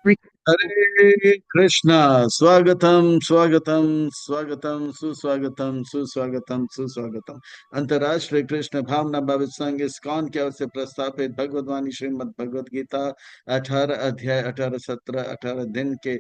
हरे कृष्णा। स्वागतम स्वागतम स्वागतम सुस्वागतम सुस्वागतम सुस्वागतम। अंतर्राष्ट्रीय कृष्ण भावना भविष्य संघ इस्कॉन की ओर से प्रस्तावित भगवद वाणी श्रीमद् भगवद गीता 18 अध्याय 18 सत्र 18 दिन के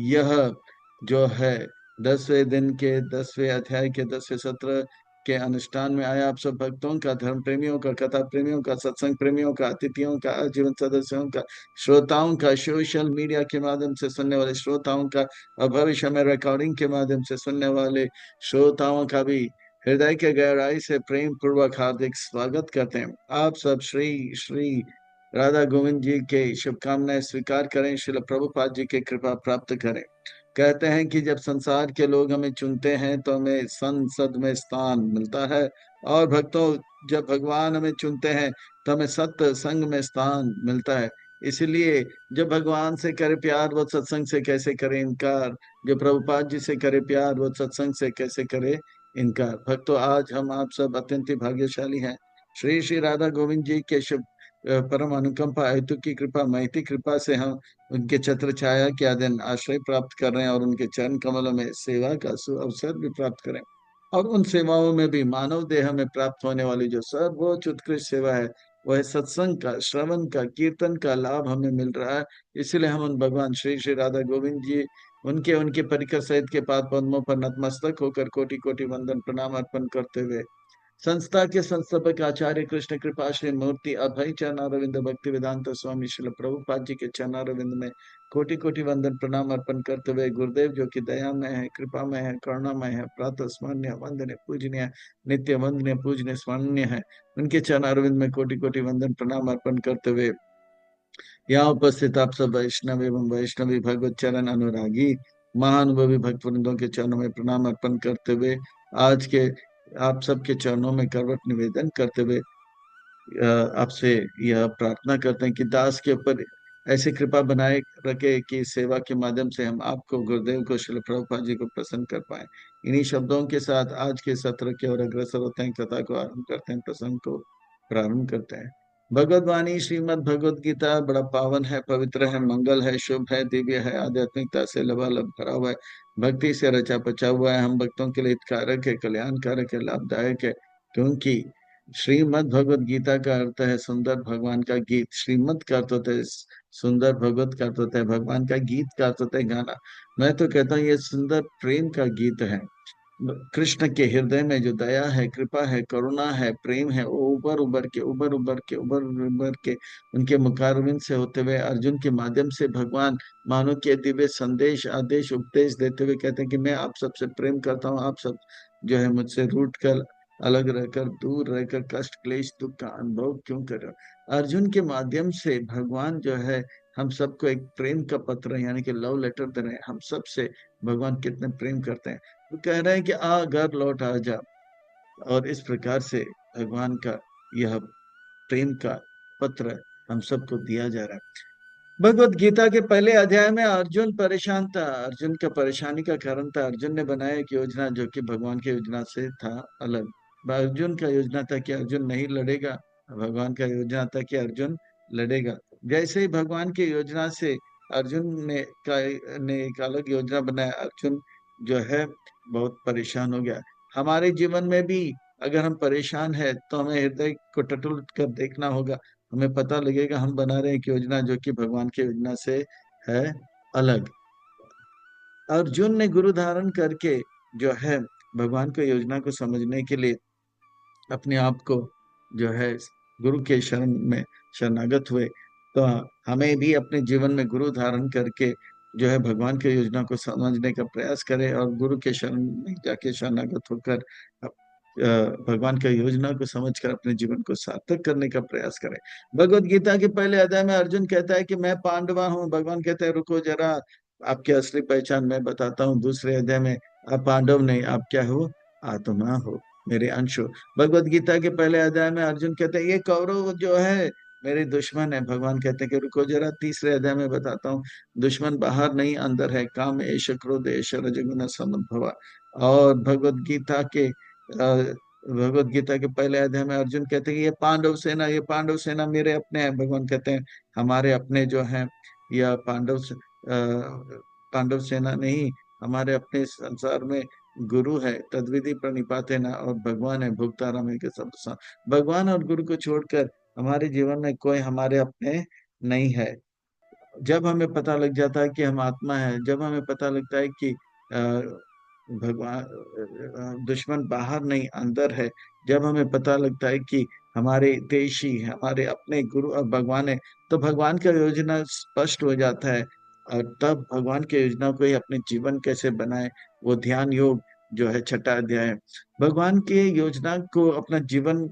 यह जो है 10वें दिन के 10वें अध्याय के 10वें सत्र के अनुष्ठान में आया आप सब भक्तों का, धर्म प्रेमियों का, कथा प्रेमियों का, सत्संग प्रेमियों का, अतिथियों का, आजीवन सदस्यों का, श्रोताओं का, सोशल मीडिया के माध्यम से सुनने वाले श्रोताओं का और भविष्य में रिकॉर्डिंग के माध्यम से सुनने वाले श्रोताओं का भी हृदय के गहराई से प्रेम पूर्वक हार्दिक स्वागत करते हैं। आप सब श्री श्री राधा गोविंद जी के शुभकामनाएं स्वीकार करें, श्रील प्रभुपाद जी की कृपा प्राप्त करें। कहते हैं कि जब संसार के लोग हमें चुनते हैं तो हमें संसद में स्थान मिलता है, और भक्तों जब भगवान हमें चुनते हैं तो हमें सत्य संग में स्थान मिलता है। इसलिए जब भगवान से करे प्यार वो सत्संग से कैसे करे इनकार, जो प्रभुपाद जी से करे प्यार वो सत्संग से कैसे करे इनकार। भक्तों आज हम आप सब अत्यंत ही भाग्यशाली हैं। श्री श्री राधा गोविंद जी के शुभ परम अनुकंपा हेतु की कृपा महती कृपा से हम उनके छत्र छाया के अधीन आश्रय प्राप्त कर रहे हैं और उनके चरण कमलों में सेवा का अवसर भी प्राप्त करें। और उन सेवाओं में भी मानव देह में प्राप्त होने वाली जो सर्वोच्च उत्कृष्ट सेवा है वह सत्संग का, श्रवण का, कीर्तन का लाभ हमें मिल रहा है। इसलिए हम उन भगवान श्री श्री राधा गोविंद जी उनके उनके परिकर सहित के पाद पद्मों पर नतमस्तक होकर कोटि कोटि वंदन प्रणाम अर्पण करते हुए संस्था के संस्थापक आचार्य कृष्ण कृपा श्री मूर्ति अभय चरणारविंद भक्ति वेदांत स्वामी श्रील प्रभुपाद जी के चरणारविंद में कोटि कोटि वंदन प्रणाम अर्पण करते हुए गुरुदेव जो कि दयामय है, कृपामय है, करुणामय है, प्रातः स्मरणीय वंदनीय पूजनीय, नित्य वंदनीय पूजनीय स्मरणीय है, उनके चरणारविंद में कोटि कोटि वंदन प्रणाम अर्पण करते हुए यहाँ उपस्थित आप सब वैष्णव एवं वैष्णवी भगवत चरण अनुरागी महानुभवी भक्त वृंदों के चरणों में प्रणाम अर्पण करते हुए आज के आप सबके चरणों में करवट निवेदन करते हुए आपसे यह प्रार्थना करते हैं कि दास के ऊपर ऐसी कृपा बनाए रखे कि सेवा के माध्यम से हम आपको, गुरुदेव को, श्रील प्रभुपाद जी को प्रसन्न कर पाए। इन्हीं शब्दों के साथ आज के सत्र की ओर अग्रसर होते हैं, कथा को आरंभ करते हैं, प्रसंग को प्रारंभ करते हैं। भगवद वाणी श्रीमद् भगवद गीता बड़ा पावन है, पवित्र है, मंगल है, शुभ है, दिव्य है, आध्यात्मिकता से लबालब भरा हुआ है, भक्ति से रचा पचा हुआ है, हम भक्तों के लिए हितकारक है, कल्याणकारक है, लाभदायक है। क्योंकि श्रीमद् भगवद गीता का अर्थ है सुंदर भगवान का गीत। श्रीमद् का अर्थ होता है सुंदर, भगवत का अर्थ होता है भगवान का, गीत का अर्थ होता है गाना। मैं तो कहता हूँ ये सुंदर प्रेम का गीत है। कृष्ण के हृदय में जो दया है, कृपा है, करुणा है, प्रेम है, वो उबर उबर के उबर उबर के उबर उबर के उनके मुखारविंद से होते हुए अर्जुन के माध्यम से भगवान मानो के दिव्य संदेश, आदेश, उपदेश देते हुए कहते हैं कि मैं आप सबसे प्रेम करता हूँ, आप सब जो है मुझसे रूठ कर, अलग रहकर, दूर रहकर कष्ट क्लेश दुख का अनुभव क्यों कर रहे हो। अर्जुन के माध्यम से भगवान जो है हम सबको एक प्रेम का पत्र यानी कि लव लेटर दे रहे हैं। हम सबसे भगवान कितने प्रेम करते हैं, तो कह रहे हैं कि आ घर लौट आ जा। और इस प्रकार से भगवान का यह प्रेम का पत्र हम सबको दिया जा रहा है। भगवत गीता के पहले अध्याय में अर्जुन परेशान था। अर्जुन का परेशानी का कारण था अर्जुन ने बनाया एक योजना जो कि भगवान की योजना से था अलग। अर्जुन का योजना था कि अर्जुन नहीं लड़ेगा, भगवान का योजना था कि अर्जुन लड़ेगा। जैसे ही भगवान की योजना से अर्जुन ने एक अलग योजना बनाया, अर्जुन जो है बहुत परेशान हो गया। हमारे जीवन में भी अगर हम परेशान है तो हमें हृदय को टटोल कर देखना होगा, हमें पता लगेगा हम बना रहे हैं एक योजना जो कि भगवान की योजना से है अलग। अर्जुन ने गुरु धारण करके जो है भगवान की योजना को समझने के लिए अपने आप को जो है गुरु के शरण में शरणागत हुए। तो हमें भी अपने जीवन में गुरु धारण करके जो है भगवान की योजना को समझने का प्रयास करें और गुरु के शरण में जाके शरणागत होकर भगवान का योजना को समझकर अपने जीवन को सार्थक करने का प्रयास करें। भगवत गीता के पहले अध्याय में अर्जुन कहता है कि मैं पांडवा हूँ। भगवान कहते हैं रुको जरा, आपकी असली पहचान मैं बताता हूँ। दूसरे अध्याय में आप पांडव नहीं, आप क्या हो, आत्मा हो, मेरे अंश हो। भगवत गीता के पहले अध्याय में अर्जुन कहते हैं ये कौरव जो है मेरे दुश्मन है। भगवान कहते हैं कि रुको जरा, तीसरे अध्याय में बताता हूँ। दुश्मन बाहर नहीं अंदर है, काम एश क्रोध एश रजोगुण समुद्भवा। और भगवत गीता के पहले अध्याय में अर्जुन कहते हैं कि ये पांडव सेना मेरे अपने हैं। भगवान कहते हैं हमारे अपने जो हैं यह पांडव पांडव सेना नहीं, हमारे अपने संसार में गुरु है, तद्विधि प्रणिपाते ना, और भगवान है, भुगतारा में के सब सा-। भगवान और गुरु को छोड़कर हमारे जीवन में कोई हमारे अपने नहीं है। जब हमें पता लग जाता है कि हम आत्मा है, जब हमें पता लगता है कि भगवान दुश्मन बाहर नहीं अंदर है, जब हमें पता लगता है कि हमारे देशी हमारे अपने गुरु और भगवान है, तो भगवान का योजना स्पष्ट हो जाता है। और तब भगवान की योजना को ही अपने जीवन कैसे बनाए, वो ध्यान योग जो है छठा अध्याय है। भगवान की योजना को अपना जीवन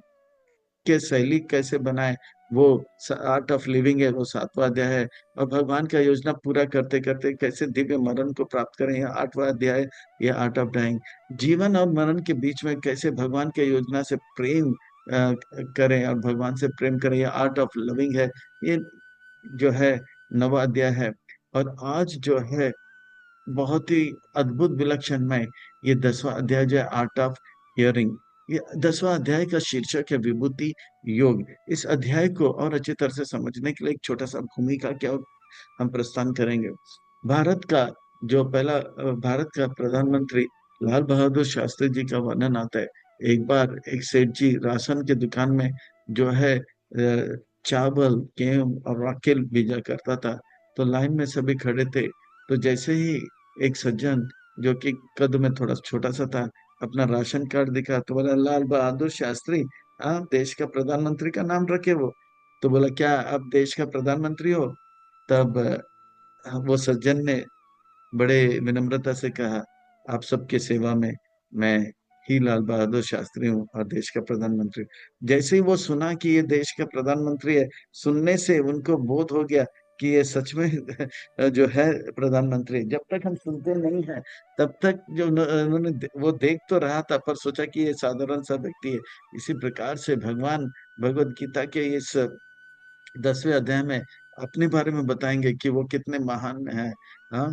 के शैली कैसे बनाए, वो आर्ट ऑफ लिविंग है, वो सातवां अध्याय है। और भगवान का योजना पूरा करते करते कैसे दिव्य मरण को प्राप्त करें, यह आठवां अध्याय है, ये आर्ट ऑफ डाइंग। जीवन और मरण के बीच में कैसे भगवान के योजना से प्रेम करें और भगवान से प्रेम करें, यह आर्ट ऑफ लविंग है, ये जो है नवा अध्याय है। और आज जो है बहुत ही अद्भुत विलक्षण में ये 10वां अध्याय जो है आर्ट ऑफ हियरिंग, ये 10वां अध्याय का शीर्षक है विभूति योग। इस अध्याय को और अच्छी तरह से समझने के लिए एक छोटा सा भूमिका क्या हम प्रस्थान करेंगे। भारत का जो पहला भारत का प्रधानमंत्री लाल बहादुर शास्त्री जी का वर्णन आता है। एक बार एक सेठ जी राशन की दुकान में जो है चावल गेहूं और राखेल भेजा करता था। तो लाइन में सभी खड़े थे। तो जैसे ही एक सज्जन जो कि कद में थोड़ा छोटा सा था, अपना राशन कार्ड दिखा तो बोला, लाल बहादुर शास्त्री, हाँ देश का प्रधानमंत्री का नाम रखे वो। तो बोला, क्या आप देश का प्रधानमंत्री हो? तब वो सज्जन ने बड़े विनम्रता से कहा, आप सबके सेवा में, मैं ही लाल बहादुर शास्त्री हूँ और देश का प्रधानमंत्री। जैसे ही वो सुना कि ये देश का प्रधानमंत्री है, सुनने से उनको बोध हो गया कि ये सच में जो है प्रधानमंत्री। जब तक हम सुनते नहीं है, तब तक जो उन्होंने वो देख तो रहा था, पर सोचा कि ये साधारण सा व्यक्ति है। इसी प्रकार से भगवान भगवत गीता के इस 10वें अध्याय में अपने बारे में बताएंगे कि वो कितने महान है। हाँ,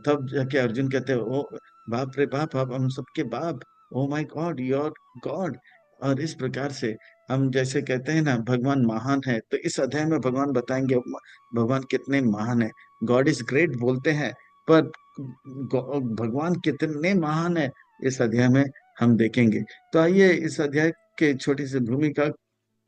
तब जाके अर्जुन कहते हैं, ओ बाप रे बाप, आप हम सबके बाप, oh my God, your God. और इस प्रकार से हम जैसे कहते हैं ना भगवान महान है, तो इस अध्याय में भगवान बताएंगे भगवान कितने महान है। गॉड इज ग्रेट बोलते हैं, पर भगवान कितने महान है इस अध्याय में हम देखेंगे। तो आइए इस अध्याय के छोटी सी भूमिका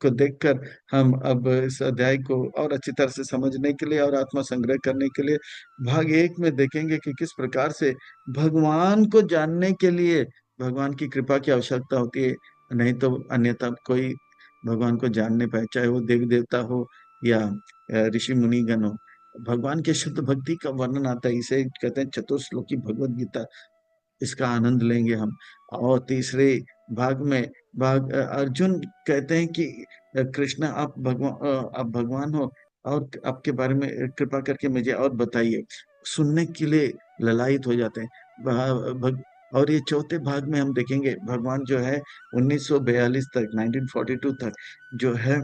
को देखकर हम अब इस अध्याय को और अच्छी तरह से समझने के लिए और आत्मा संग्रह करने के लिए भाग एक में देखेंगे कि किस प्रकार से भगवान को जानने के लिए भगवान की कृपा की आवश्यकता होती है। नहीं तो अन्यथा कोई भगवान को जान नहीं पाए, चाहे वो देवी देवता हो या ऋषि मुनिगण हो। भगवान के शुद्ध भक्ति का वर्णन आता है, इसे कहते हैं चतुर्श्लोकी भगवत गीता। इसका आनंद लेंगे हम। और तीसरे भाग में अर्जुन कहते हैं कि कृष्ण आप भगवान हो, और आपके बारे में कृपा करके मुझे और बताइए। सुनने के लिए ललायित हो जाते हैं। और ये चौथे भाग में हम देखेंगे भगवान जो है 1942 तक 1942 तक जो है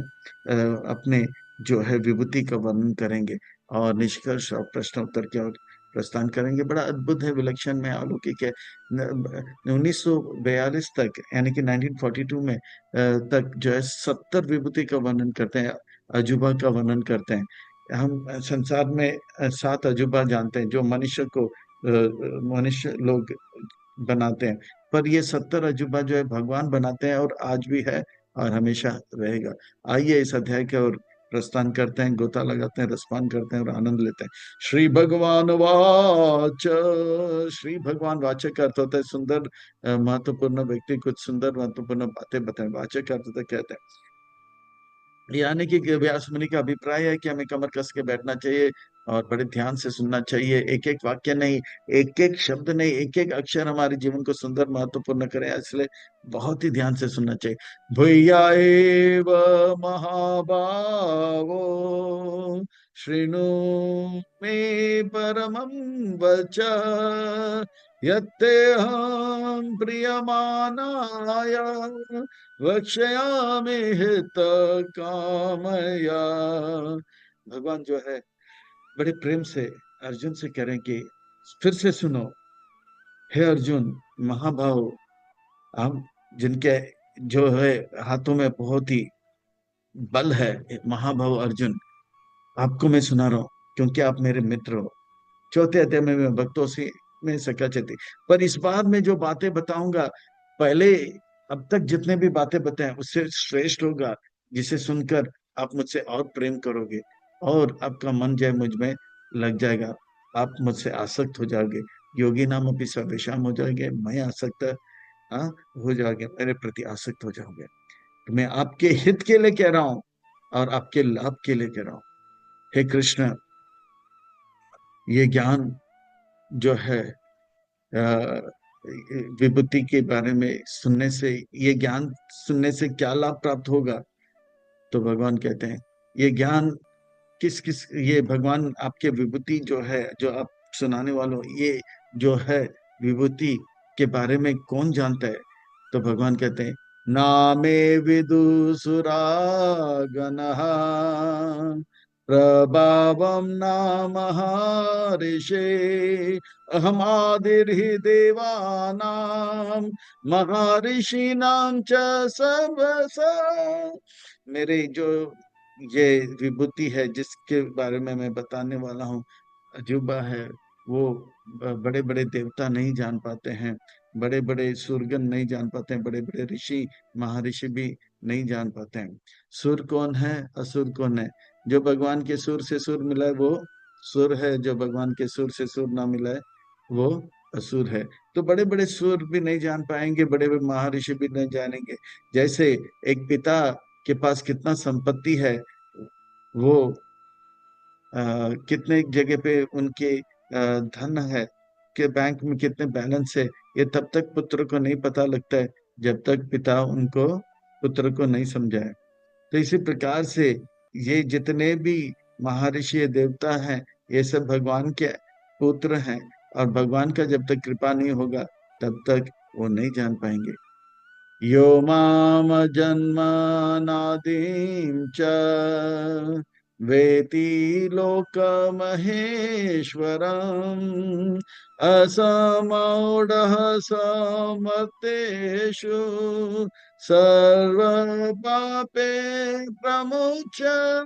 अपने जो है विभूति का वर्णन करेंगे और निष्कर्ष और प्रश्न उत्तर की ओर प्रस्थान करेंगे। बड़ा अद्भुत है, विलक्षण में अलौकिक है। 1942 तक यानी कि 1942 में तक जो है 70 विभूति का वर्णन करते हैं, अजूबा का वर्णन करते हैं। हम संसार में 7 अजूबा जानते हैं जो मनुष्य को मनुष्य लोग बनाते हैं, पर ये 70 अजूबा जो है भगवान बनाते हैं, और आज भी है और हमेशा रहेगा। आइए इस अध्याय के और प्रस्थान करते हैं, गोता लगाते हैं, रसपान करते हैं और आनंद लेते हैं। श्री भगवान वाच, श्री भगवान वाचक का अर्थ होता है सुंदर महत्वपूर्ण व्यक्ति कुछ सुंदर महत्वपूर्ण बातें बताएं। वाचक का अर्थ होता है कहते हैं, यानी कि व्यास मुनि का अभिप्राय है कि हमें कमर कस के बैठना चाहिए और बड़े ध्यान से सुनना चाहिए। एक एक वाक्य नहीं, एक एक शब्द नहीं, एक एक अक्षर हमारे जीवन को सुंदर महत्वपूर्ण करे, इसलिए बहुत ही ध्यान से सुनना चाहिए। भूया एव महाबावो शृणु मे परमं वच, यत्तेऽहं प्रीयमाणाय वक्ष्यामि हित कामया। भगवान जो है बड़े प्रेम से अर्जुन से कह रहे हैं कि फिर से सुनो, हे अर्जुन महाभाव, हम जिनके जो है हाथों में बहुत ही बल है, महाभाव अर्जुन, आपको मैं सुना रहा हूं। क्योंकि आप मेरे मित्र हो। चौथे अध्याय में मैं भक्तों से में सका चेती। पर इस बार मैं जो बातें बताऊंगा, पहले अब तक जितने भी बातें बताए उससे श्रेष्ठ होगा, जिसे सुनकर आप मुझसे और प्रेम करोगे, और आपका मन जो है मुझ में लग जाएगा। आप मुझसे आसक्त हो जाओगे। योगी नाम अपनी सर्वेशाम हो जाओगे, मैं आसक्त, हाँ, हो जाओगे, मेरे प्रति आसक्त हो जाओगे। तो मैं आपके हित के लिए कह रहा हूं और आपके लाभ के लिए कह रहा हूं। हे कृष्ण, ये ज्ञान जो है, अ, विभूति के बारे में सुनने से, ये ज्ञान सुनने से क्या लाभ प्राप्त होगा? तो भगवान कहते हैं, ये ज्ञान किस किस, ये भगवान आपके विभूति जो है, जो आप सुनाने वालों, ये जो है विभूति के बारे में कौन जानता है? तो भगवान कहते हैं, नामे विदुसुरा गणः प्रभावम नाम ऋषे अहमादिर्हि देवानां महर्षिणां च सर्वसा। मेरे जो ये विभूति है जिसके बारे में मैं बताने वाला हूँ, अजूबा है, वो बड़े बड़े देवता नहीं जान पाते हैं, बड़े बड़े सुरगण नहीं जान पाते हैं, बड़े बड़े ऋषि महर्षि भी नहीं जान पाते हैं। सुर कौन है, असुर कौन है? जो भगवान के सुर से सुर मिला है वो सुर है, जो भगवान के सुर से सुर ना मिला है वो असुर है। तो बड़े बड़े सुर भी नहीं जान पाएंगे, बड़े बड़े महर्षि भी नहीं जानेंगे। जैसे एक पिता के पास कितना संपत्ति है, वो कितने जगह पे उनके धन है, के बैंक में कितने बैलेंस है, ये तब तक पुत्र को नहीं पता लगता है जब तक पिता उनको, पुत्र को नहीं समझाए। तो इसी प्रकार से ये जितने भी महर्षि देवता हैं, ये सब भगवान के पुत्र हैं, और भगवान का जब तक कृपा नहीं होगा तब तक वो नहीं जान पाएंगे। यो माम जन्मनादिं च वेति लोकमहेश्वरम् असमौढः समतेषु सर्वपापे प्रमुच्यते।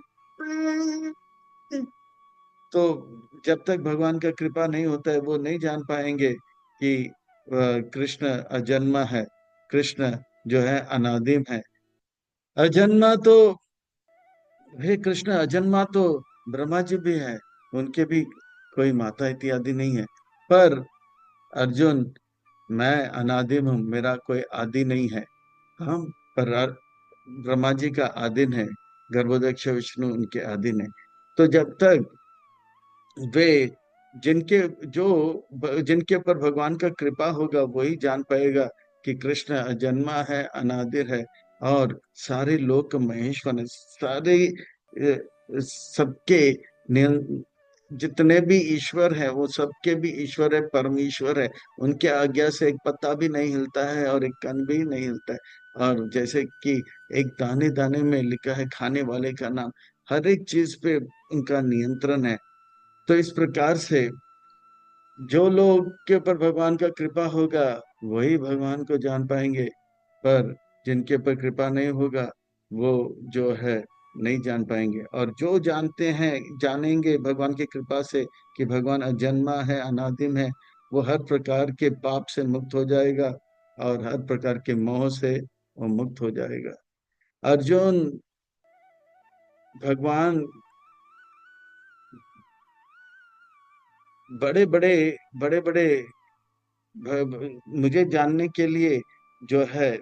तो जब तक भगवान का कृपा नहीं होता है वो नहीं जान पाएंगे कि कृष्ण अजन्मा है, कृष्ण जो है अनादिम है। अजन्मा तो, हे कृष्ण, अजन्मा तो ब्रह्मा जी भी है, उनके भी कोई माता इत्यादि नहीं है। पर अर्जुन, मैं अनादिम हूँ, मेरा कोई आदि नहीं है। हम पर ब्रह्मा जी का आदिन है, गर्भोदक्ष विष्णु उनके आदिन है। तो जब तक वे, जिनके जो जिनके ऊपर भगवान का कृपा होगा वही जान पाएगा कि कृष्ण अजन्मा है, अनादिर है, और सारे लोक महेश्वर है। सारे सबके जितने भी ईश्वर है वो सबके भी ईश्वर है, परमेश्वर है। उनके आज्ञा से एक पत्ता भी नहीं हिलता है और एक कण भी नहीं हिलता है। और जैसे कि एक दाने दाने में लिखा है खाने वाले का नाम, हर एक चीज पे उनका नियंत्रण है। तो इस प्रकार से जो लोग के ऊपर भगवान का कृपा होगा वही भगवान को जान पाएंगे, पर जिनके ऊपर कृपा नहीं होगा वो जो है नहीं जान पाएंगे। और जो जानते हैं, जानेंगे भगवान की कृपा से कि भगवान अजन्मा है, अनादिम है, वो हर प्रकार के पाप से मुक्त हो जाएगा और हर प्रकार के मोह से वो मुक्त हो जाएगा। अर्जुन, भगवान बड़े बड़े बड़े बड़े मुझे जानने के लिए जो है,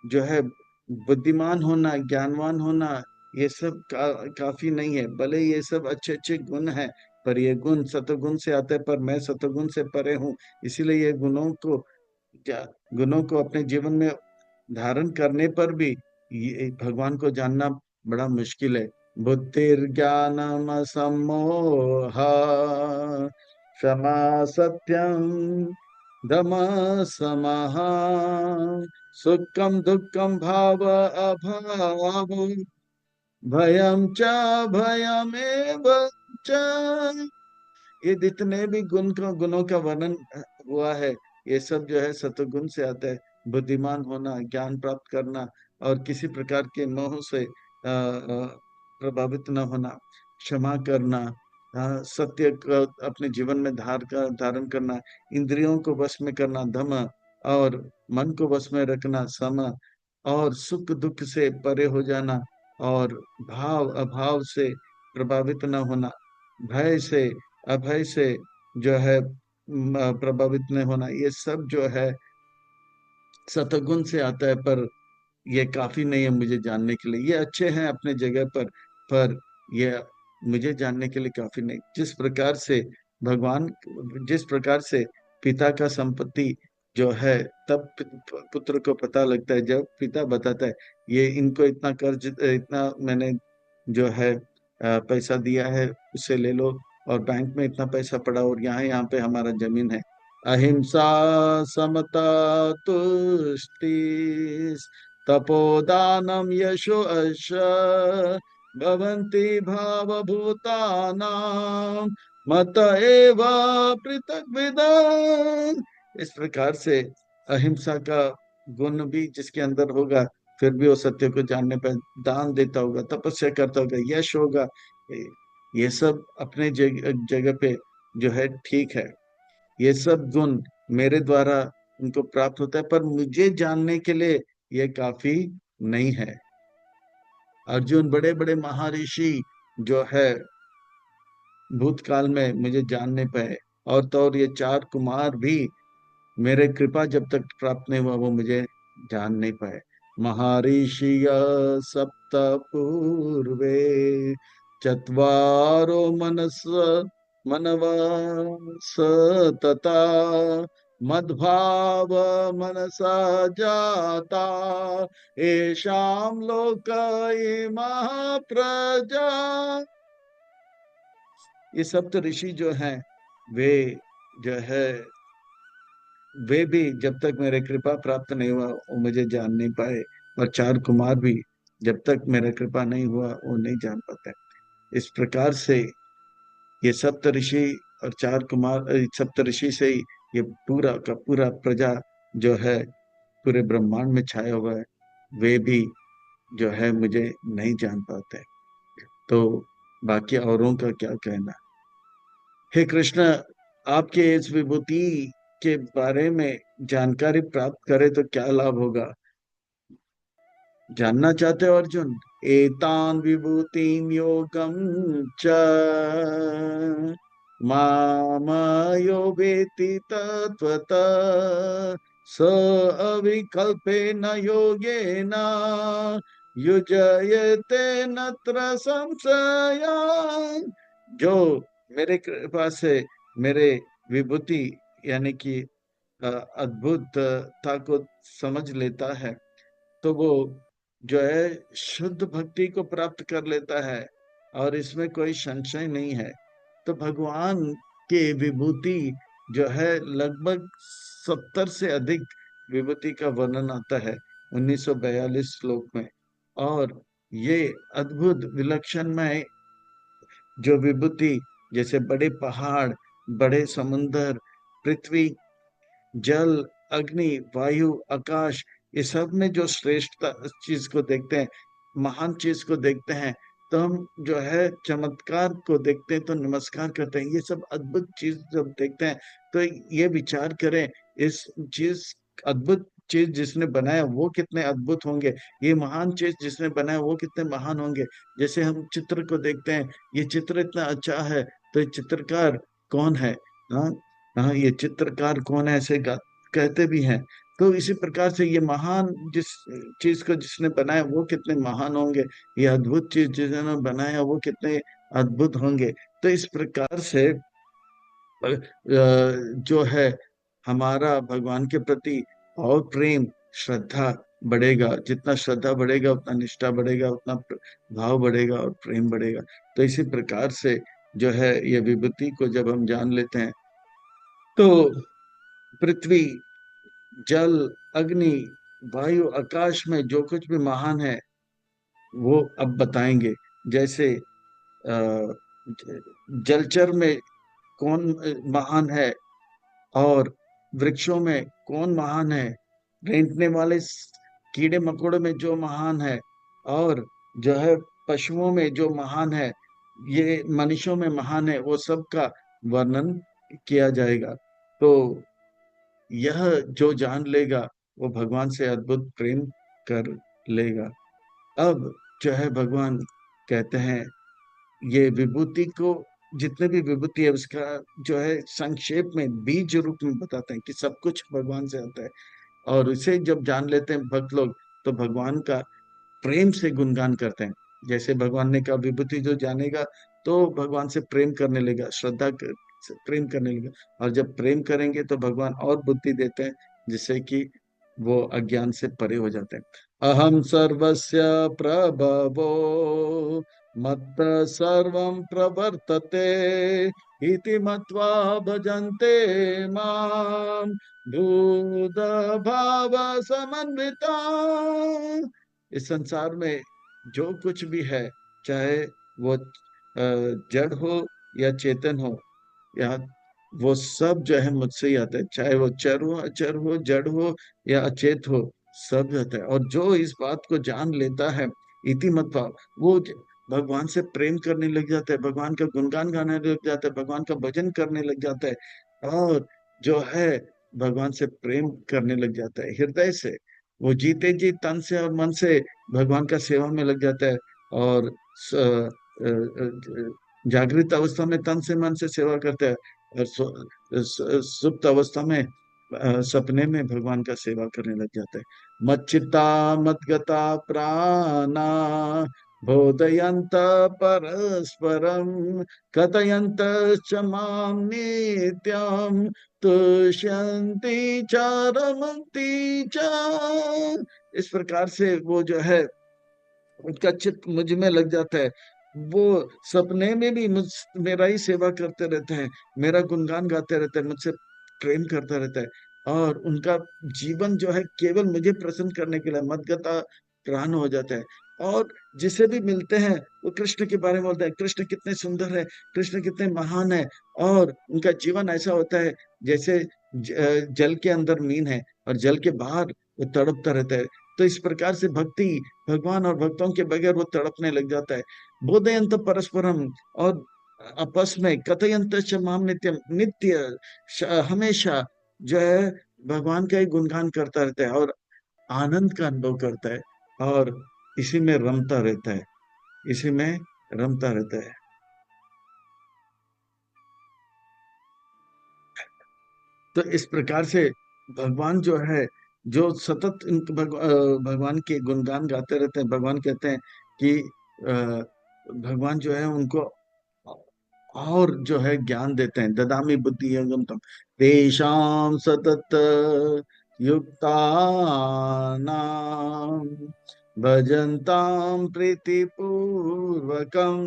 जो है बुद्धिमान होना, ज्ञानवान होना, ये सब काफी नहीं है। भले ये सब अच्छे अच्छे गुण हैं, पर ये गुण सतगुण से आते हैं, पर मैं सतगुण से परे हूँ। इसीलिए ये गुणों को, गुणों को अपने जीवन में धारण करने पर भी ये भगवान को जानना बड़ा मुश्किल है। बुद्धिर्ज्ञानम सम्मोह क्षमा सत्यम दम समः सुखम दुखम भाव अभाव भयम च भयमेव च। ये जितने भी गुणों का वर्णन हुआ है, ये सब जो है सतुगुण से आता है। बुद्धिमान होना, ज्ञान प्राप्त करना, और किसी प्रकार के मोह से प्रभावित न होना। क्षमा करना, सत्य को अपने जीवन में धारण करना, इंद्रियों को वश में करना दम, और मन को वश में रखना सम, और सुख दुख से परे हो जाना, और भाव अभाव से प्रभावित न होना, भय से अभय से जो है प्रभावित न होना, ये सब जो है सतगुण से आता है। पर ये काफी नहीं है मुझे जानने के लिए। ये अच्छे हैं अपने जगह पर ये मुझे जानने के लिए काफी नहीं। जिस प्रकार से भगवान, जिस प्रकार से पिता का संपत्ति जो है, तब पुत्र को पता लगता है जब पिता बताता है ये इनको इतना कर्ज, इतना मैंने जो है पैसा दिया है, उससे ले लो, और बैंक में इतना पैसा पड़ा, और यहाँ यहाँ पे हमारा जमीन है। अहिंसा समता तुष्टि तपोदानम यशो अश भवन्ति भावभूतानां मत एव पृथक विदान। इस प्रकार से अहिंसा का गुण भी जिसके अंदर होगा, फिर भी वो सत्य को जानने पर दान देता होगा, तपस्या करता होगा, यश होगा, ये सब अपने जगह पे जो है ठीक है। ये सब गुण मेरे द्वारा उनको प्राप्त होता है, पर मुझे जानने के लिए ये काफी नहीं है। अर्जुन, बड़े बड़े महर्षि जो है भूतकाल में मुझे जानने पाए, और तो और ये चार कुमार भी मेरे कृपा जब तक प्राप्त नहीं हुआ वो मुझे जान नहीं पाए। महर्षिय सप्त पूर्वे चत्वारो मनस मनवस तथा मद्भाव मनसा जाता येषां लोक इमः प्रजा। ये सप्त ऋषि जो हैं, वे जो है वे भी जब तक मेरे कृपा प्राप्त नहीं हुआ वो मुझे जान नहीं पाए, और चार कुमार भी जब तक मेरा कृपा नहीं हुआ वो नहीं जान पाते। इस प्रकार से ये सप्त ऋषि और चार कुमार, सप्त ऋषि से ही ये पूरा का पूरा प्रजा जो है पूरे ब्रह्मांड में छाया हुआ है, वे भी जो है मुझे नहीं जान पाते। तो बाकी औरों का क्या कहना। हे कृष्ण, आपके इस विभूति के बारे में जानकारी प्राप्त करें तो क्या लाभ होगा, जानना चाहते हो अर्जुन? एतान विभूतिम योगम च मामयो वेति तत्वतः स अविकल्पेन योगेन युज्यते नत्र संशय। जो मेरे कृपा से मेरे विभूति यानी कि अद्भुतता को समझ लेता है, तो वो जो है शुद्ध भक्ति को प्राप्त कर लेता है, और इसमें कोई संशय नहीं है। तो भगवान के विभूति जो है लगभग 70 से अधिक विभूति का वर्णन आता है 1942 श्लोक में। और ये अद्भुत विलक्षणमय जो विभूति, जैसे बड़े पहाड़, बड़े समुंदर, पृथ्वी, जल, अग्नि, वायु, आकाश, ये सब में जो श्रेष्ठता चीज को देखते हैं, महान चीज को देखते हैं, तो हम जो है चमत्कार को देखते हैं तो नमस्कार करते हैं। ये सब अद्भुत चीज जब देखते हैं तो ये विचार करें, इस चीज, अद्भुत चीज जिसने बनाया वो कितने अद्भुत होंगे, ये महान चीज जिसने बनाया वो कितने महान होंगे। जैसे हम चित्र को देखते हैं, ये चित्र इतना अच्छा है, तो ये चित्रकार कौन है? हाँ, हाँ, ये चित्रकार कौन है, ऐसे कहते भी हैं। तो इसी प्रकार से ये महान जिस चीज को जिसने बनाया वो कितने महान होंगे, ये अद्भुत चीज जिन्होंने बनाया वो कितने अद्भुत होंगे। तो इस प्रकार से जो है हमारा भगवान के प्रति और प्रेम, श्रद्धा बढ़ेगा। जितना श्रद्धा बढ़ेगा उतना निष्ठा बढ़ेगा, उतना भाव बढ़ेगा और प्रेम बढ़ेगा। तो इसी प्रकार से जो है ये विभूति को जब हम जान लेते हैं, तो पृथ्वी, जल, अग्नि, वायु, आकाश में जो कुछ भी महान है वो अब बताएंगे। जैसे जलचर में कौन महान है, और वृक्षों में कौन महान है, रेंगने वाले कीड़े मकोड़े में जो महान है, और जो है पशुओं में जो महान है, ये मनुष्यों में महान है, वो सब का वर्णन किया जाएगा। तो यह जो जान लेगा वो भगवान से अद्भुत प्रेम कर लेगा। अब जो है भगवान कहते हैं ये विभूति को, जितने भी विभूति है उसका जो है संक्षेप में बीज रूप में बताते हैं कि सब कुछ भगवान से आता है। और उसे जब जान लेते हैं भक्त लोग, तो भगवान का प्रेम से गुणगान करते हैं। जैसे भगवान ने कहा विभूति जो जानेगा तो भगवान से प्रेम करने लगा, से प्रेम करने लगा। और जब प्रेम करेंगे तो भगवान और बुद्धि देते हैं, जिससे कि वो अज्ञान से परे हो जाते हैं। अहम सर्वस्य प्रभवो मत्त सर्वं प्रवर्तते इति मत्वा भजन्ते माम भूत भाव समन्विता। इस संसार में जो कुछ भी है, चाहे वो जड़ हो या चेतन हो, या वो सब जो है मुझसे ही आता है, चाहे वो चर हो, अचर हो, जड़ हो या अचेत हो, सब आता है। और जो इस बात को जान लेता है, इति मत भाव, वो भगवान से प्रेम करने लग जाता है, भगवान का गुणगान गाने लग जाता है, भगवान का भजन करने लग जाता है, और जो है भगवान से प्रेम करने लग जाता है हृदय से। वो जीते जी तन से और मन से भगवान का सेवा में लग जाता है। और जागृत अवस्था में तन से मन से सेवा करता है, और सुप्त अवस्था में सपने में भगवान का सेवा करने लग जाता है। मच्चित्ता मद्गता प्राणा बोधयन्त परस्परम कथयन्त च माम नित्यम तुष्यन्ति च रमन्ति च। इस प्रकार से वो जो है उनका चित्त मुझ में लग जाता है। वो सपने में भी मेरा ही सेवा करते रहते हैं, मेरा गुणगान गाते रहते हैं, मुझसे प्रेम करता रहता है। और उनका जीवन जो है केवल मुझे प्रसन्न करने के लिए मदगता प्राण हो जाता है। और जिसे भी मिलते हैं वो कृष्ण के बारे में बोलते हैं, कृष्ण कितने सुंदर है, कृष्ण कितने महान है। और उनका जीवन ऐसा होता है जैसे जल के अंदर मीन है और जल के बाहर वो तड़पता रहता है। तो इस प्रकार से भक्ति, भगवान और भक्तों के बगैर वो तड़पने लग जाता है। बोधयंत परस्परम, और आपस में कथयंत च माम नित्यम, नित्य हमेशा जो है भगवान का ही गुणगान करता रहता है और आनंद का अनुभव करता है, और इसी में रमता रहता है, इसी में रमता रहता है। तो इस प्रकार से भगवान जो है, जो सतत भगवान के गुणगान गाते रहते हैं, भगवान कहते हैं कि भगवान जो है उनको और जो है ज्ञान देते हैं। ददामी बुद्धि योगम तम तेषां सतत युक्तानां भजन्तां प्रीतिपूर्वकं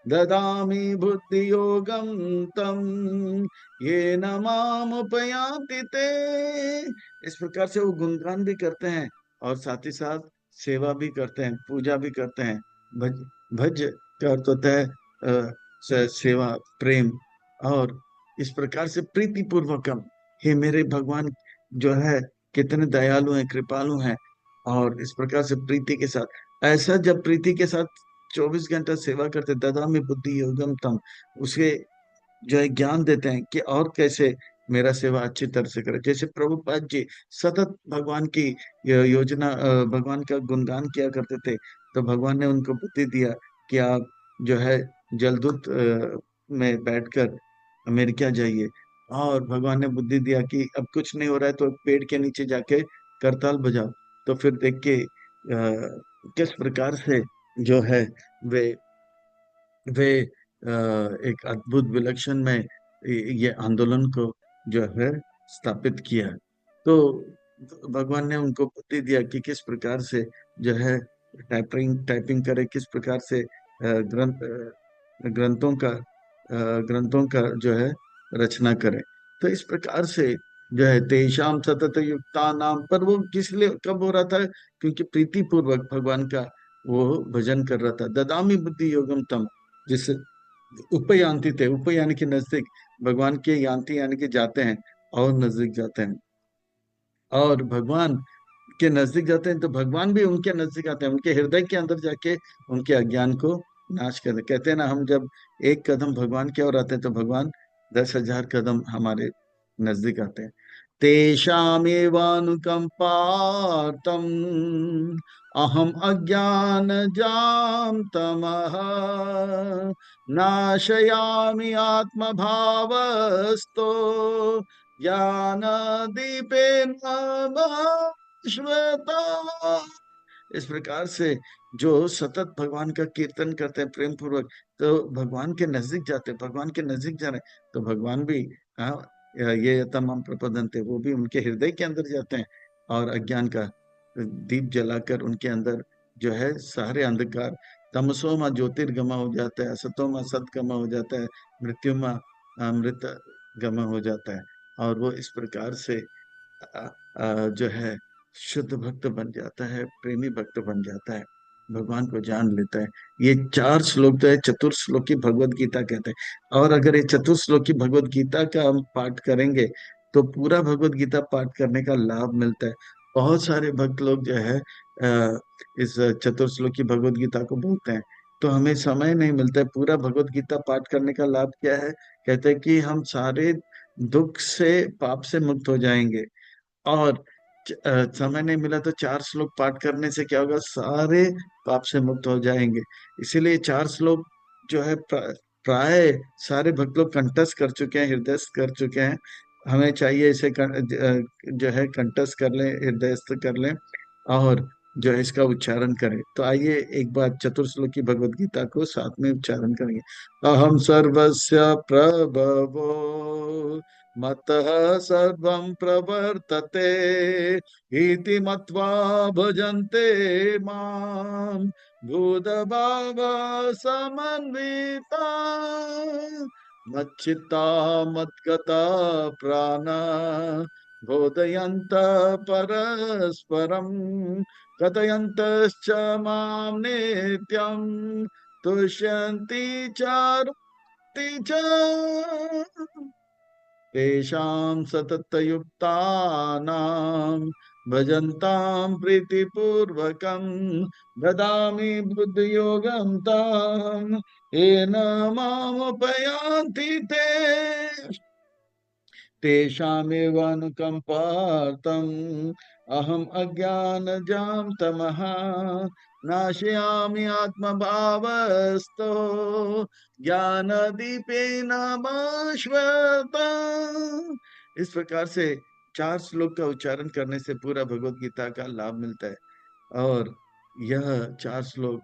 ददामि बुद्धि योगम तम ये न माम उपयान्ति ते। इस प्रकार से वो गुणगान भी करते हैं और साथ ही साथ सेवा भी करते हैं, पूजा भी करते हैं। भज भज का अर्थ होता है सेवा, प्रेम। और इस प्रकार से प्रीति पूर्वकम, हे मेरे भगवान जो है कितने दयालु हैं, कृपालु हैं। और इस प्रकार से प्रीति के साथ, ऐसा जब प्रीति के साथ 24 घंटा सेवा करते, ददा में बुद्धि योगम तम, उसे जो है ज्ञान देते हैं कि और कैसे मेरा सेवा अच्छी तरह से करे। जैसे प्रभुपाद जी सतत भगवान की योजना, भगवान का गुणगान किया करते थे, तो भगवान ने उनको बुद्धि दिया कि आप जो है जलदूत में बैठकर अमेरिका जाइए। और भगवान ने बुद्धि दिया कि अब कुछ नहीं हो रहा है तो पेड़ के नीचे जाके करताल बजाओ। तो फिर देख के किस प्रकार से जो है वे वे एक अद्भुत विलक्षण में ये आंदोलन को जो है स्थापित किया। तो भगवान ने उनको बुद्धि दिया कि किस प्रकार से जो है टाइपिंग टाइपिंग करे, किस प्रकार से ग्रंथों का ग्रंथों का जो है रचना करे। तो इस प्रकार से जो है तेषाम सतत युक्ता नाम, पर वो किस लिए कब हो रहा था, क्योंकि प्रीति पूर्वक भगवान का वो भजन कर रहा था। ददामी बुद्धि योगम तम, जिस उपयांति थे, उप यानी कि नजदीक, भगवान के यांति यानी कि जाते हैं और नजदीक जाते हैं। और भगवान के नजदीक जाते हैं तो भगवान भी उनके नजदीक आते हैं, उनके हृदय के अंदर जाके उनके अज्ञान को नाश कर दे। कहते हैं ना, हम जब एक कदम भगवान की ओर आते हैं तो भगवान 10,000 कदम हमारे नजदीक आते हैं। तेषामेवानुकंपार्थम् अहम अज्ञान जाम तमः नाशयामि आत्मभावस्तो ज्ञान दीपेन श्वेता। इस प्रकार से जो सतत भगवान का कीर्तन करते हैं प्रेम पूर्वक, तो भगवान के नजदीक जाते हैं। भगवान के नजदीक जा रहे हैं तो भगवान भी, हाँ, ये तमाम प्रपदन वो भी उनके हृदय के अंदर जाते हैं और अज्ञान का दीप जलाकर उनके अंदर जो है सारे अंधकार, तमसोमा ज्योतिर्गमा हो जाता है, असतोमा सतगमा हो जाता है, मृत्युमा अमृत गमा हो जाता है। और वो इस प्रकार से जो है शुद्ध भक्त बन जाता है, प्रेमी भक्त बन जाता है, भगवान को जान लेता है। ये 4 श्लोक तो है, चतुर्श्लोकी भगवत गीता कहते हैं। और अगर ये चतुर्श्लोकी भगवत गीता का हम पाठ करेंगे तो पूरा भगवत गीता पाठ करने का लाभ मिलता है। बहुत सारे भक्त लोग जो है इस चतुर्श्लोकी भगवत गीता को बोलते हैं, तो हमें समय नहीं मिलता है पूरा भगवत गीता पाठ करने का। लाभ क्या है? कहते हैं कि हम सारे दुख से, पाप से मुक्त हो जाएंगे। और समय नहीं मिला तो 4 श्लोक पाठ करने से क्या होगा, सारे पाप से मुक्त हो जाएंगे। इसीलिए 4 श्लोक जो है प्राय सारे भक्त लोग कंठस्थ कर चुके हैं, हृदयस्थ कर चुके हैं। हमें चाहिए इसे जो है कंठस्थ कर लें, हृदयस्थ कर लें और जो है इसका उच्चारण करें। तो आइए एक बार चतुर्श्लोकी भगवत गीता को साथ में उच्चारण करेंगे। अहम सर्वस्य प्रभवो मतः सर्वं प्रवर्तते इति मत्वा भजन्ते मां भूतभाव समन्विता मच्चित्ता मद्गता प्राणा बोधयन्त परस्परं कथयन्तश्च मां नित्यं तुष्यन्ति च रति च तेषां सततयुक्तानां भजन्तां प्रीतिपूर्वकं ददामि बुद्धियोगं तां येन मामुपयान्ति ते तेषामेव अनुकम्पार्थम् अहम् अज्ञानजां तमः नाशयामि आत्मभावस्तो ज्ञानदीपेन भास्वता। इस प्रकार से 4 श्लोक का उच्चारण करने से पूरा भगवत गीता का लाभ मिलता है। और यह 4 श्लोक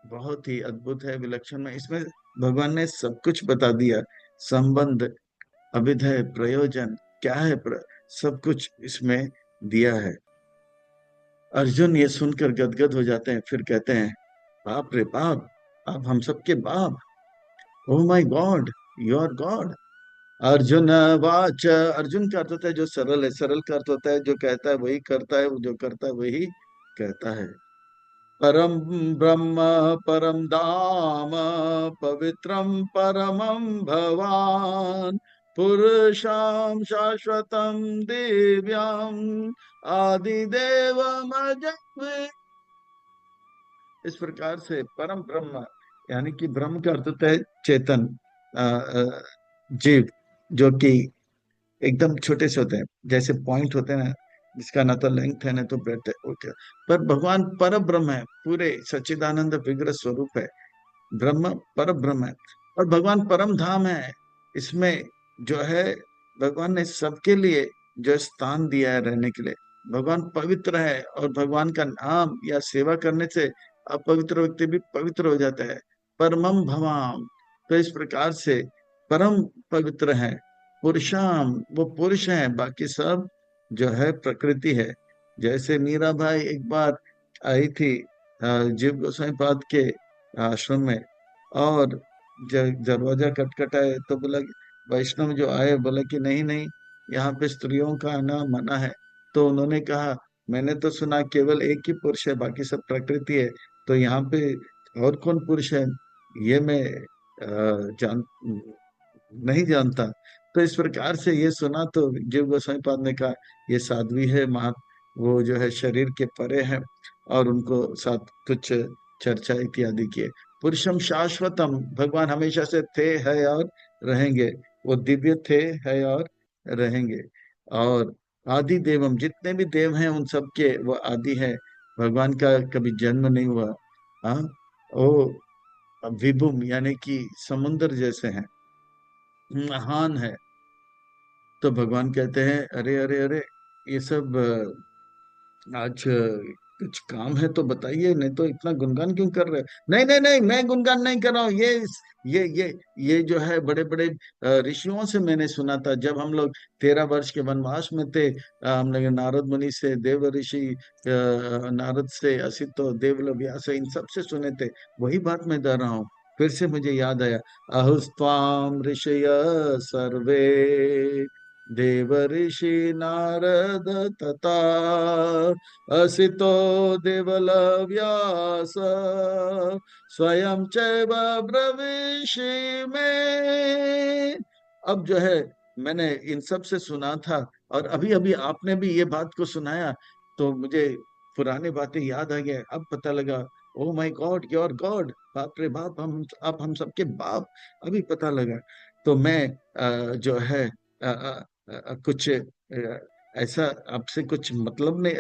बहुत ही अद्भुत है, विलक्षण है। इसमें भगवान ने सब कुछ बता दिया, संबंध, अभिधेय, प्रयोजन क्या है, सब कुछ इसमें दिया है। अर्जुन ये सुनकर गदगद हो जाते हैं, फिर कहते हैं, बाप रे बाप, आप हम सबके बाप, oh my god, you are god. Arjun वाच, अर्जुन का अर्थ होता है जो सरल है, सरल का अर्थ होता है जो कहता है वही करता है, जो करता है वही कहता है। परम ब्रह्म परम धाम पवित्रम परमं भवान पुरुषां शाश्वतं दिव्यम् आदिदेवमजं। इस प्रकार से परम ब्रह्म, यानी कि ब्रह्म का अर्थ होता है चेतन, जीव, जो कि एकदम छोटे से होते हैं, जैसे पॉइंट होते हैं ना, जिसका ना तो लेंथ है ना तो ब्रेथ है, ओके। पर भगवान पर ब्रह्म है, पूरे सच्चिदानंद विग्रह स्वरूप है। ब्रह्म पर ब्रह्म है और भगवान परम धाम है। इसमें जो है भगवान ने सबके लिए जो स्थान दिया है रहने के लिए। भगवान पवित्र है और भगवान का नाम या सेवा करने से अपवित्र व्यक्ति भी पवित्र हो जाता है। परमम भवाम, तो इस प्रकार से परम पवित्र है। पुरुषाम, वो पुरुष है, बाकी सब जो है प्रकृति है। जैसे मीरा भाई एक बार आई थी जीव गोसाई पाद के आश्रम में, और दरवाजा खटखटाए तो बोला, वैष्णव जो आए बोला कि नहीं नहीं, यहाँ पे स्त्रियों का आना मना है। तो उन्होंने कहा, मैंने तो सुना केवल एक ही पुरुष है, बाकी सब प्रकृति है, तो यहाँ पे और कौन पुरुष है ये मैं जान नहीं जानता। तो इस प्रकार से ये सुना तो जीव गोस्वामी पाद ने कहा, ये साध्वी है, महा, वो जो है शरीर के परे है, और उनको साथ कुछ चर्चा इत्यादि किए। पुरुषम शाश्वतम, भगवान हमेशा से थे, है और रहेंगे। वो दिव्य थे, है और रहेंगे। और आदि देवम, जितने भी देव हैं उन सब के वो आदि है। भगवान का कभी जन्म नहीं हुआ। हाँ, वो विभुम यानी कि समुद्र जैसे हैं, महान है। तो भगवान कहते हैं, अरे अरे अरे, ये सब आज कुछ काम है तो बताइए, नहीं तो इतना गुणगान क्यों कर रहे हैं? नहीं नहीं नहीं, मैं गुणगान नहीं कर रहा हूँ। ये जो है बड़े बड़े ऋषियों से मैंने सुना था, जब हम लोग 13 वर्ष के वनवास में थे। हम लोग नारद मुनि से, देव ऋषि नारद से, असितो, देवल, व्यास, इन सब से सुने थे। वही बात मैं कर रहा हूँ। फिर से मुझे याद आया, अहुस्त्वाम ऋषय सर्वे, देव ऋषि नारद तथा असितो देवल व्यास, स्वयं चैव ब्रवीषि में। अब जो है, मैंने इन सब से सुना था, और अभी अभी आपने भी ये बात को सुनाया, तो मुझे पुरानी बातें याद आ गया। अब पता लगा, ओ माय गॉड, योर गॉड, बाप रे बाप, हम अब हम सबके बाप, अभी पता लगा। तो मैं जो है कुछ ऐसा आपसे कुछ मतलब नहीं,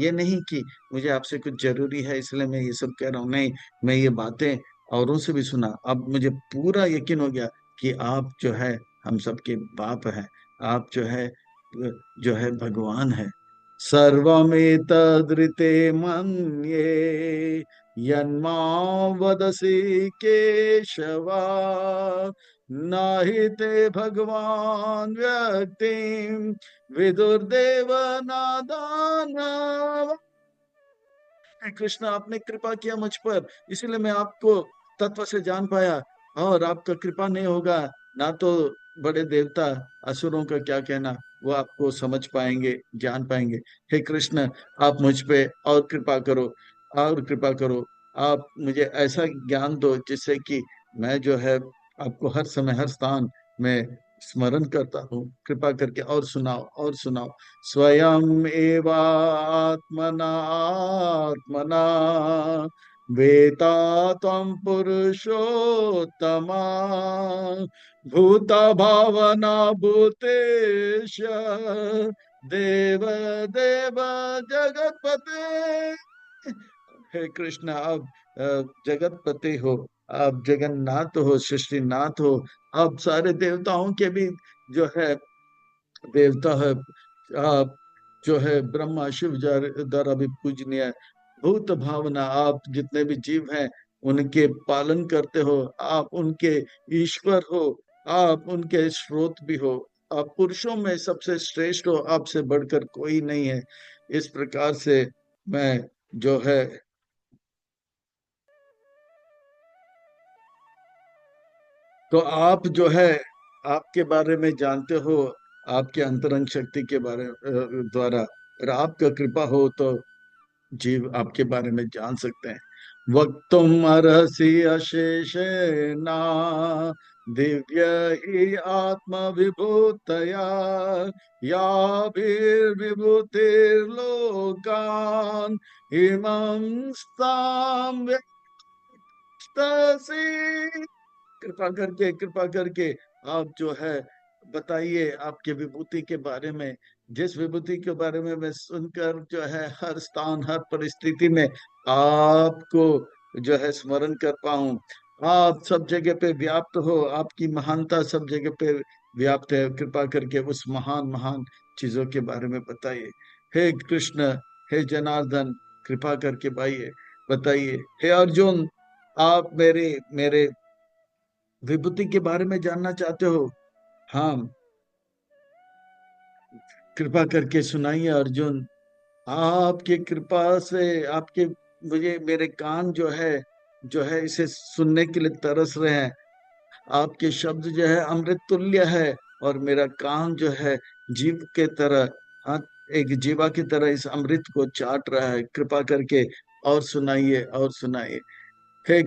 ये नहीं कि मुझे आपसे कुछ जरूरी है इसलिए मैं ये सब कह रहा हूँ, नहीं। मैं ये बातें औरों से भी सुना, अब मुझे पूरा यकीन हो गया कि आप जो है हम सबके बाप हैं। आप जो है भगवान है। सर्वमेतदृते मन्ये, यन्मां वदसि केशवा, नहि ते भगवान व्यक्तिम विदुर्देव नादानव। कृष्ण, आपने कृपा किया मुझ पर, इसीलिए मैं आपको तत्व से जान पाया। और आपका कृपा नहीं होगा ना तो बड़े देवता असुरों का क्या कहना, वो आपको समझ पाएंगे, जान पाएंगे। हे कृष्ण, आप मुझ पे और कृपा करो, और कृपा करो। आप मुझे ऐसा ज्ञान दो जिससे कि मैं जो है आपको हर समय हर स्थान में स्मरण करता हूँ। कृपा करके और सुनाओ, और सुनाओ। स्वयं एवात्मना वेता त्वं पुरुषोत्तमा, भूता भावना भूतेश, देव देव जगतपते। हे कृष्ण, आप जगतपति हो, आप जगन्नाथ हो, सृष्टिनाथ हो। आप सारे देवताओं के भी जो है देवता है। आप जो है ब्रह्मा शिव द्वारा भी पूजनीय। भूत भावना, आप जितने भी जीव हैं उनके पालन करते हो। आप उनके ईश्वर हो, आप उनके स्रोत भी हो। आप पुरुषों में सबसे श्रेष्ठ हो, आपसे बढ़कर कोई नहीं है। इस प्रकार से मैं जो है, तो आप जो है आपके बारे में जानते हो, आपके अंतरंग शक्ति के बारे द्वारा, और आपका कृपा हो तो जीव आपके बारे में जान सकते हैं। वक्तुम अर्हसि अशेषेणा, दिव्य ही आत्म विभूतया, याभिर्विभूतिर्लोकान् इमं स्थां व्यक्तसि। कृपा करके आप जो है बताइए आपके विभूति के बारे में, जिस विभूति के बारे में मैं सुनकर जो है हर स्थान हर परिस्थिति में आपको जो है स्मरण कर पाऊं। आप सब जगह पे व्याप्त हो, आपकी महानता सब जगह पे व्याप्त है। कृपा करके उस महान महान चीजों के बारे में बताइए। हे कृष्ण, हे जनार्दन, कृपा करके बताइए। हे अर्जुन, आप मेरे मेरे विभूति के बारे में जानना चाहते हो? हाँ, कृपा करके सुनाइए अर्जुन। आपकी कृपा से आपके मुझे मेरे कान जो है इसे सुनने के लिए तरस रहे हैं। आपके शब्द जो है अमृत तुल्य है, और मेरा कान जो है जीव के तरह, हाँ, एक जीवा की तरह इस अमृत को चाट रहा है। कृपा करके और सुनाइए, और सुनाइए। हे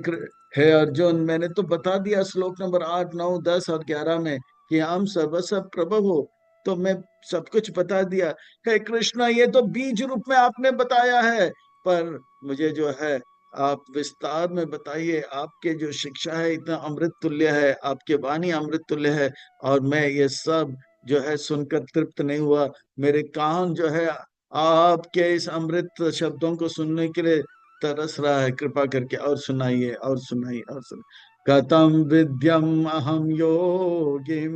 हे अर्जुन, मैंने तो बता दिया श्लोक नंबर 8, 9, 10 और 11 में कि हम सर्वस्व प्रभु हो। तो मैं सब कुछ बता दिया। हे कृष्णा, ये तो बीज रूप में आपने बताया है, पर मुझे जो है आप विस्तार में बताइए। आपके जो शिक्षा है इतना अमृत तुल्य है, आपके वाणी अमृत तुल्य है, और मैं ये सब जो है सुनकर तृप्त नहीं हुआ। मेरे कान जो है आपके इस अमृत शब्दों को सुनने के लिए तरस रहा है। कृपा करके और सुनाइए, और सुनाइए, और सुनाइए। कथम विद्यम अहम योगिम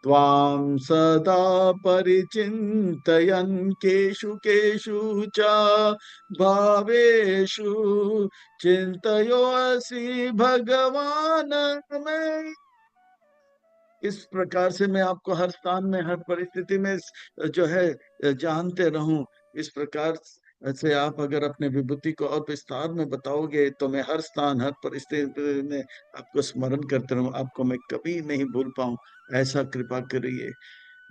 त्वां सदा परिचिन्तयन् केषु केषु च भावेषु चिन्तयोऽसि भगवान में। इस प्रकार से मैं आपको हर स्थान में, हर परिस्थिति में जो है जानते रहूं। इस प्रकार से आप अगर अपने विभूति को और विस्तार में बताओगे तो मैं हर स्थान, हर परिस्थिति में आपको स्मरण करते रहूं, आपको मैं कभी नहीं भूल पाऊं। ऐसा कृपा करिए।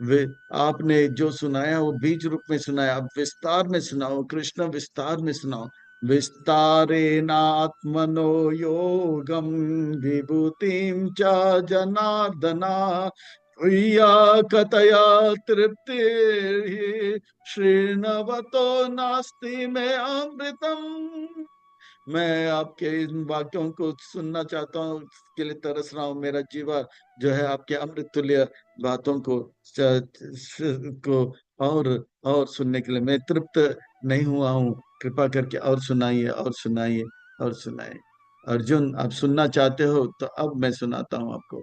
वे आपने जो सुनाया वो बीज रूप में सुनाया, अब विस्तार में सुनाओ कृष्ण, विस्तार में सुनाओ। विस्तारेणात्मनो योगम विभूतिम च जनार्दना त्वय्या कतया तृप्ति श्रीणवतो नास्ति में अमृतम। मैं आपके इन वाक्यों को सुनना चाहता हूँ, इसके लिए तरस रहा हूँ। मेरा जीवा जो है आपके अमृत तुल्य बातों को और सुनने के लिए मैं तृप्त नहीं हुआ हूँ। कृपा करके और सुनाइए, और सुनाइए, और सुनाइए। अर्जुन, आप सुनना चाहते हो तो अब मैं सुनाता हूँ आपको।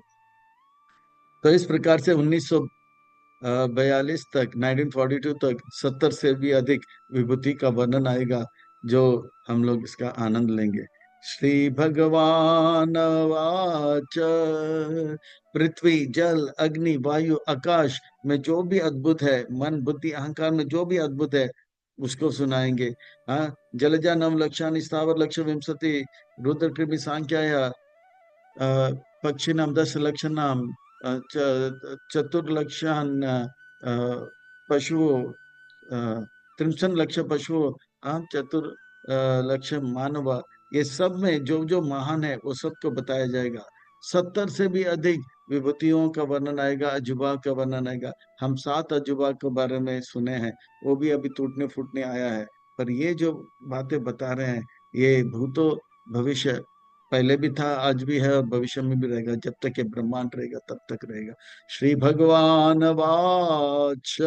तो इस प्रकार से 1942 तक, 1942 तक 70 से भी अधिक विभूति का वर्णन आएगा, जो हम लोग इसका आनंद लेंगे। श्री भगवान वाच, पृथ्वी जल अग्नि वायु आकाश में जो भी अद्भुत है, मन बुद्धि अहंकार में जो भी अद्भुत है उसको सुनाएंगे। हाँ, जलजा नव लक्षानि स्थावर लक्ष्य विंशति रुद्र कृमि सांख्याय पक्षिणां 10 लक्षणां चतुर्लक्षान् पशुओं 3 लक्ष पशुओं आम लक्ष मानव। ये सब में जो जो महान है वो सबको बताया जाएगा। 70 से भी अधिक विभूतियों का वर्णन आएगा, अजूबा का वर्णन आएगा। हम 7 अजूबा के बारे में सुने हैं, वो भी अभी टूटने फूटने आया है। पर ये जो बातें बता रहे हैं, ये भूतो भविष्य पहले भी था, आज भी है, और भविष्य में भी रहेगा। जब तक ये ब्रह्मांड रहेगा तब तक रहेगा। श्री भगवान वाच,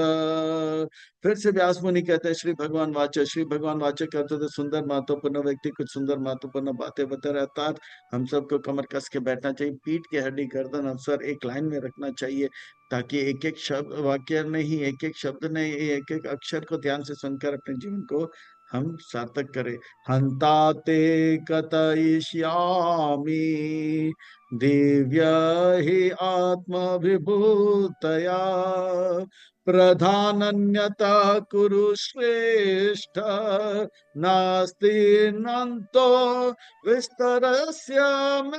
फिर से व्यास मुनि कहते हैं श्री भगवान वाच। श्री भगवान वाच कहते थे सुंदर महत्वपूर्ण व्यक्ति कुछ सुंदर महत्वपूर्ण बातें बता रहा था। हम सबको कमर कस के बैठना चाहिए, पीठ की हड्डी गर्दन अवसर एक लाइन में रखना चाहिए, ताकि एक एक शब्द वाक्य नहीं, एक एक शब्द नहीं, एक एक अक्षर को ध्यान से सुनकर अपने जीवन को हम सार्थक करें। हंताते कथयिष्यामि दिव्य हि आत्मविभूतया प्रधानन्यता कुरु श्रेष्ठ नास्ति नन्तो विस्तरस्य मे।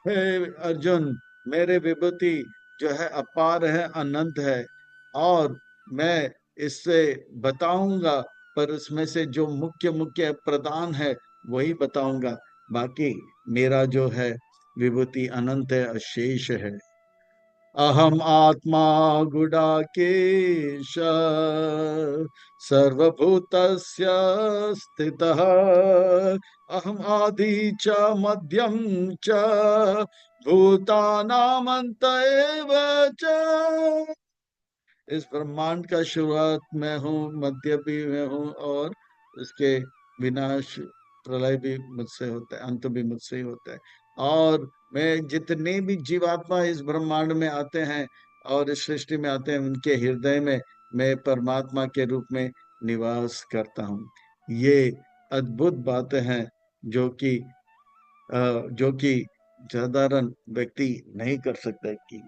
हे अर्जुन, मेरे विभूति जो है अपार है, अनंत है, और मैं इससे बताऊंगा, पर उसमें से जो मुख्य मुख्य प्रदान है वही बताऊंगा। बाकी मेरा जो है विभूति अनंत है, अशेष है। अहम आत्मा गुडाकेश सर्वभूतस्य स्थितः अहम आदि च मध्यम च भूतानामंत एव च। इस ब्रह्मांड का शुरुआत मैं हूँ, मध्य भी मैं हूँ, और इसके विनाश प्रलय भी मुझसे होता है, अंत भी मुझसे ही होता है। और मैं जितने भी जीवात्मा इस ब्रह्मांड में आते हैं और इस सृष्टि में आते हैं, उनके हृदय में मैं परमात्मा के रूप में निवास करता हूँ। ये अद्भुत बातें हैं जो कि जो कि साधारण व्यक्ति नहीं कर सकता। कि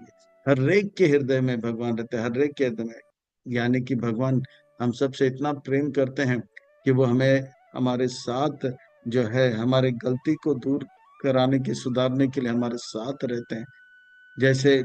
हर एक के हृदय में भगवान रहते हैं, हर एक के हृदय में। यानी कि भगवान हम सबसे इतना प्रेम करते हैं कि वो हमें हमारे साथ जो है, हमारे गलती को दूर कराने की, सुधारने के लिए हमारे साथ रहते हैं। जैसे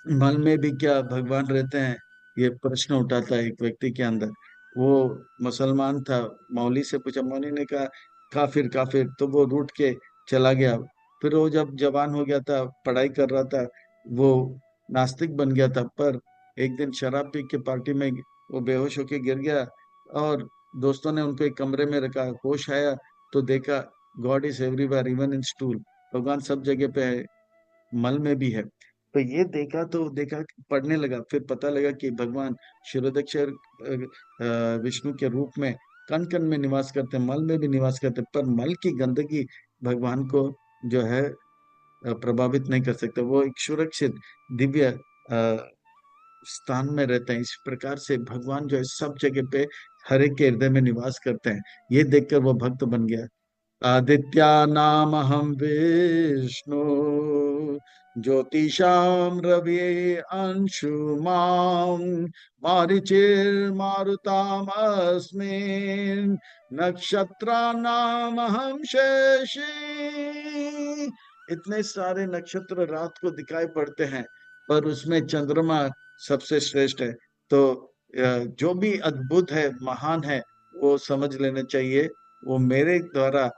मन में भी क्या भगवान रहते हैं, ये प्रश्न उठाता है एक व्यक्ति के अंदर। वो मुसलमान था, मौली से पूछा, मौली ने कहा काफिर काफिर, तो वो रूठ के चला गया। फिर वो जब जवान हो गया था, पढ़ाई कर रहा था, वो नास्तिक बन गया था। पर एक दिन शराब पी के पार्टी में वो बेहोश होके गिर गया, और दोस्तों ने उनको एक कमरे में रखा, होश आया तो देखा God is everywhere even in stool, भगवान सब जगह पे है, मल में भी है। तो ये देखा तो देखा, पढ़ने लगा, फिर पता लगा कि भगवान क्षीरोदक्षर विष्णु के रूप में कण कण में निवास करते हैं, मल में भी निवास करते हैं, पर मल की गंदगी भगवान को जो है प्रभावित नहीं कर सकते, वो एक सुरक्षित दिव्य स्थान में रहते हैं। इस प्रकार से भगवान जो है सब जगह पे हर एक के हृदय में निवास करते हैं। ये देखकर वो भक्त बन गया। आदित्या नाम हम विष्णु, ज्योतिषाम रवि अंशुमाम, मारुताम अस्मिन्, नक्षत्रा नाम हम शशि। इतने सारे नक्षत्र रात को दिखाई पड़ते हैं, पर उसमें चंद्रमा सबसे श्रेष्ठ है। तो जो भी अद्भुत है, महान है, वो समझ लेना चाहिए, वो मेरे द्वारा,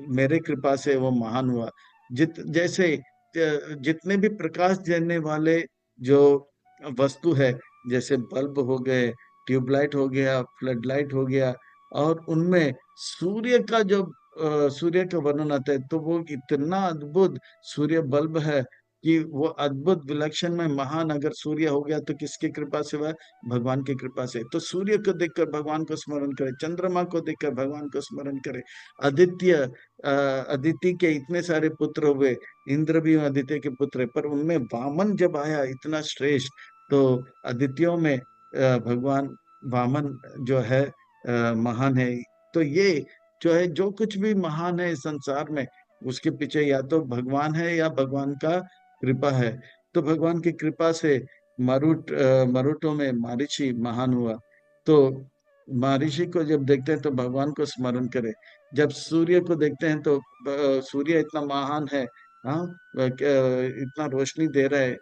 मेरे कृपा से वो महान हुआ। जैसे जितने भी प्रकाश देने वाले जो वस्तु है, जैसे बल्ब हो गए, ट्यूबलाइट हो गया, फ्लड लाइट हो गया, और उनमें सूर्य का जो सूर्य का वर्णन आता है, तो वो इतना अद्भुत सूर्य बल्ब है कि वो अद्भुत विलक्षण में महान अगर सूर्य हो गया तो किसकी कृपा से हुआ? भगवान की कृपा से। तो सूर्य को देखकर भगवान को स्मरण करे, चंद्रमा को देखकर भगवान को स्मरण करे। आदित्य अदिति के इतने सारे पुत्र हुए, इंद्र भी आदित्य के पुत्र है, पर उनमें वामन जब आया इतना श्रेष्ठ, तो आदित्यों में भगवान वामन जो है महान है। तो ये जो है, जो कुछ भी महान है इस संसार में, उसके पीछे या तो भगवान है या भगवान का कृपा है। तो भगवान की कृपा से मरुटों में मारीची महान हुआ। तो महर्षि को जब देखते हैं तो भगवान को स्मरण करें। जब सूर्य को देखते हैं तो सूर्य इतना महान है, हाँ, इतना रोशनी दे रहा है,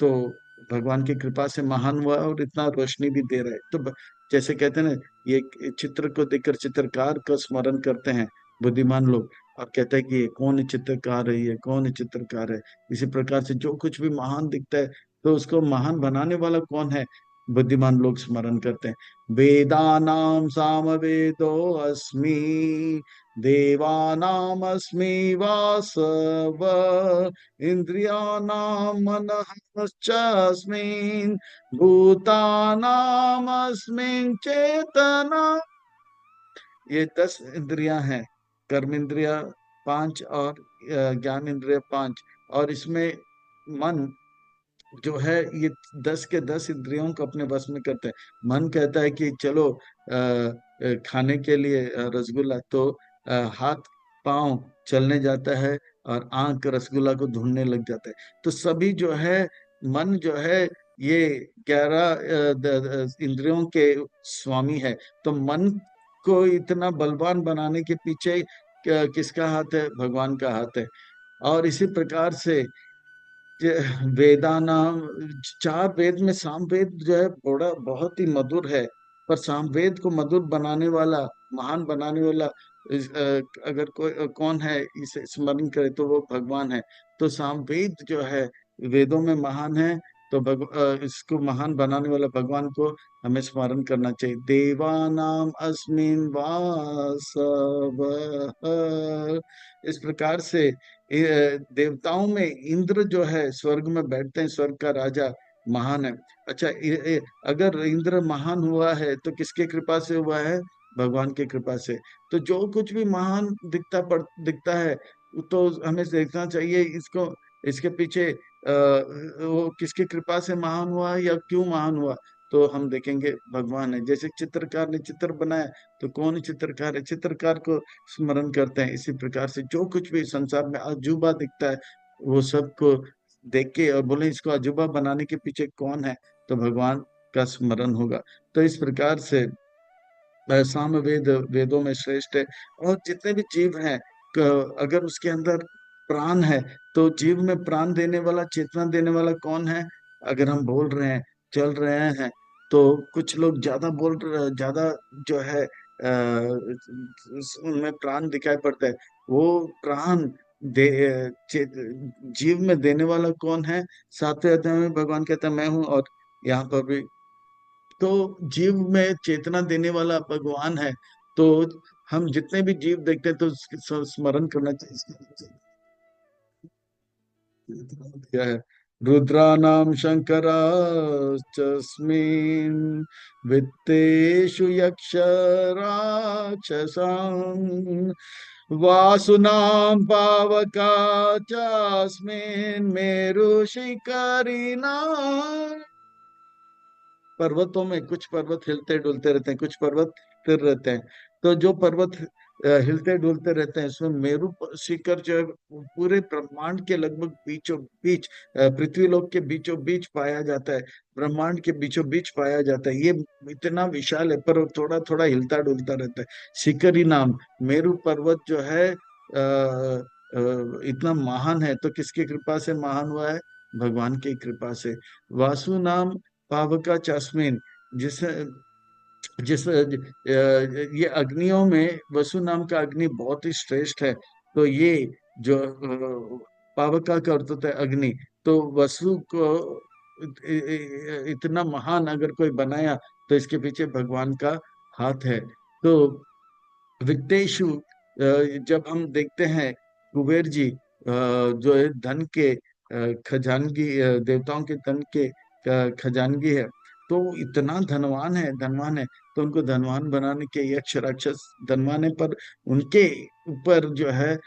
तो भगवान की कृपा से महान हुआ और इतना रोशनी भी दे रहा है। तो जैसे कहते हैं ना, ये चित्र को देखकर चित्रकार का स्मरण करते हैं बुद्धिमान लोग, और कहते हैं कि ये कौन चित्रकार है, ये कौन चित्रकार है। इसी प्रकार से जो कुछ भी महान दिखता है, तो उसको महान बनाने वाला कौन है, बुद्धिमान लोग स्मरण करते हैं। वेदानाम सामवेदो अस्मि, देवानामस्मि वासव, इंद्रियाणां मनश्चास्मिन्, भूतानामस्मिन् चेतना। ये 10 इंद्रियां हैं, कर्म इंद्रिया 5 और ज्ञान इंद्रिया 5, और इसमें मन जो है ये 10 के 10 इंद्रियों को अपने वश में करते हैं। मन कहता है कि चलो खाने के लिए रसगुल्ला, तो हाथ पांव चलने जाता है, और आंख रसगुल्ला को ढूंढने लग जाता है। तो सभी जो है, मन जो है, ये 11 इंद्रियों के स्वामी है। तो मन को इतना बलवान बनाने के पीछे किसका हाथ है? भगवान का हाथ है। और इसी प्रकार से वेदानाम, 4 वेद में सामवेद जो है बड़ा बहुत ही मधुर है, पर सामवेद को मधुर बनाने वाला, महान बनाने वाला अगर कोई कौन है, इसे स्मरण करे तो वो भगवान है। तो सामवेद जो है वेदों में महान है, तो इसको महान बनाने वाला भगवान को हमें स्मरण करना चाहिए। देवानाम अस्मिन वासवः। इस प्रकार से देवताओं में इंद्र जो है स्वर्ग में बैठते हैं, स्वर्ग का राजा महान है। अच्छा, अगर इंद्र महान हुआ है तो किसके कृपा से हुआ है? भगवान की कृपा से। तो जो कुछ भी महान दिखता है, तो हमें देखना चाहिए इसको, इसके पीछे वो किसकी कृपा से महान हुआ या क्यों महान हुआ। तो हम देखेंगे भगवान है। जैसे चित्रकार ने चित्र बनाया, तो कौन चित्रकार है? चित्रकार को स्मरण करते हैं। इसी प्रकार से जो कुछ भी संसार में अजूबा दिखता है, वो सबको देख के और बोले इसको अजूबा बनाने के पीछे कौन है, तो भगवान का स्मरण होगा। तो इस प्रकार से साम वेद वेदों में श्रेष्ठ है। और जितने भी जीव हैं, अगर उसके अंदर प्राण है, तो जीव में प्राण देने वाला, चेतना देने वाला कौन है? अगर हम बोल रहे हैं, चल रहे हैं, तो कुछ लोग ज्यादा ज्यादा जो है उनमें प्राण दिखाई पड़ता है। वो प्राण दे जीव में देने वाला कौन है? 7वें अध्याय में भगवान कहता है मैं हूं। और यहाँ पर भी, तो जीव में चेतना देने वाला भगवान है। तो हम जितने भी जीव देखते हैं तो उसके स्मरण करना चाहिए। क्या है? रुद्राणाम शंकरास्मिन् वित्तेषु यक्ष राक्षसाम् वासुनां पावका चास्मिन् मेरुशिखरिणाम्। पर्वतों में कुछ पर्वत हिलते डुलते रहते हैं, कुछ पर्वत स्थिर रहते हैं। तो जो पर्वत हिलते डुलते रहते हैं उसमें मेरु शिखर जो है वो पूरे ब्रह्मांड के लगभग बीचों बीच, पृथ्वी लोक के बीचों बीच पाया जाता है। ब्रह्मांड के बीचों बीच पाया जाता है। ये इतना विशाल है पर थोड़ा थोड़ा हिलता डुलता रहता है। शिखरी नाम मेरु पर्वत जो है इतना महान है तो किसकी कृपा से महान हुआ है? भगवान की कृपा से। वासु नाम पावका चास्मिन, जिस जिस ये अग्नियों में वसु नाम का अग्नि बहुत ही श्रेष्ठ है। तो ये जो पावका का अर्थ होता है अग्नि। तो वसु को इतना महान अगर कोई बनाया तो इसके पीछे भगवान का हाथ है। तो वित्तेषु, जब हम देखते हैं कुबेर जी जो है धन के खजानगी, देवताओं के धन के खजानगी है। तो इतना धनवान है, धनवान है। तो उनको धनवान बनाने के यक्ष राक्षस धनवान है पर उनके ऊपर जो है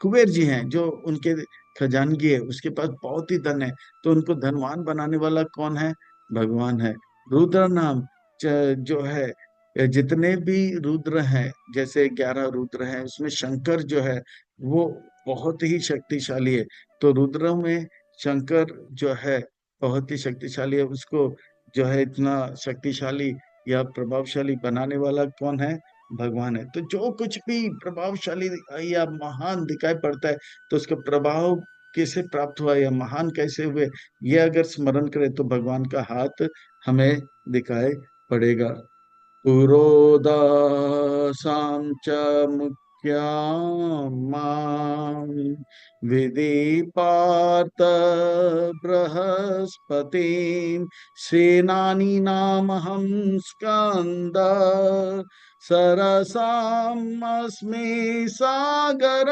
कुबेर जी हैं जो उनके खजानगी है, उसके पास बहुत ही धन है। तो उनको धनवान बनाने वाला कौन है? भगवान है। रुद्र नाम जो है, जितने भी रुद्र हैं, जैसे 11 रुद्र हैं, उसमें शंकर जो है वो बहुत ही शक्तिशाली है। तो रुद्रों में शंकर जो है बहुत ही शक्तिशाली है। उसको जो है इतना शक्तिशाली या प्रभावशाली बनाने वाला कौन है? भगवान है। तो जो कुछ भी प्रभावशाली या महान दिखाई पड़ता है तो उसका प्रभाव कैसे प्राप्त हुआ या महान कैसे हुए, ये अगर स्मरण करें तो भगवान का हाथ हमें दिखाई पड़ेगा। पुरोदासां च मुख्यां मां विधि पार्थ बृहस्पतिं सेनानीनामहं स्कंद सरसाम् अस्मि सागर।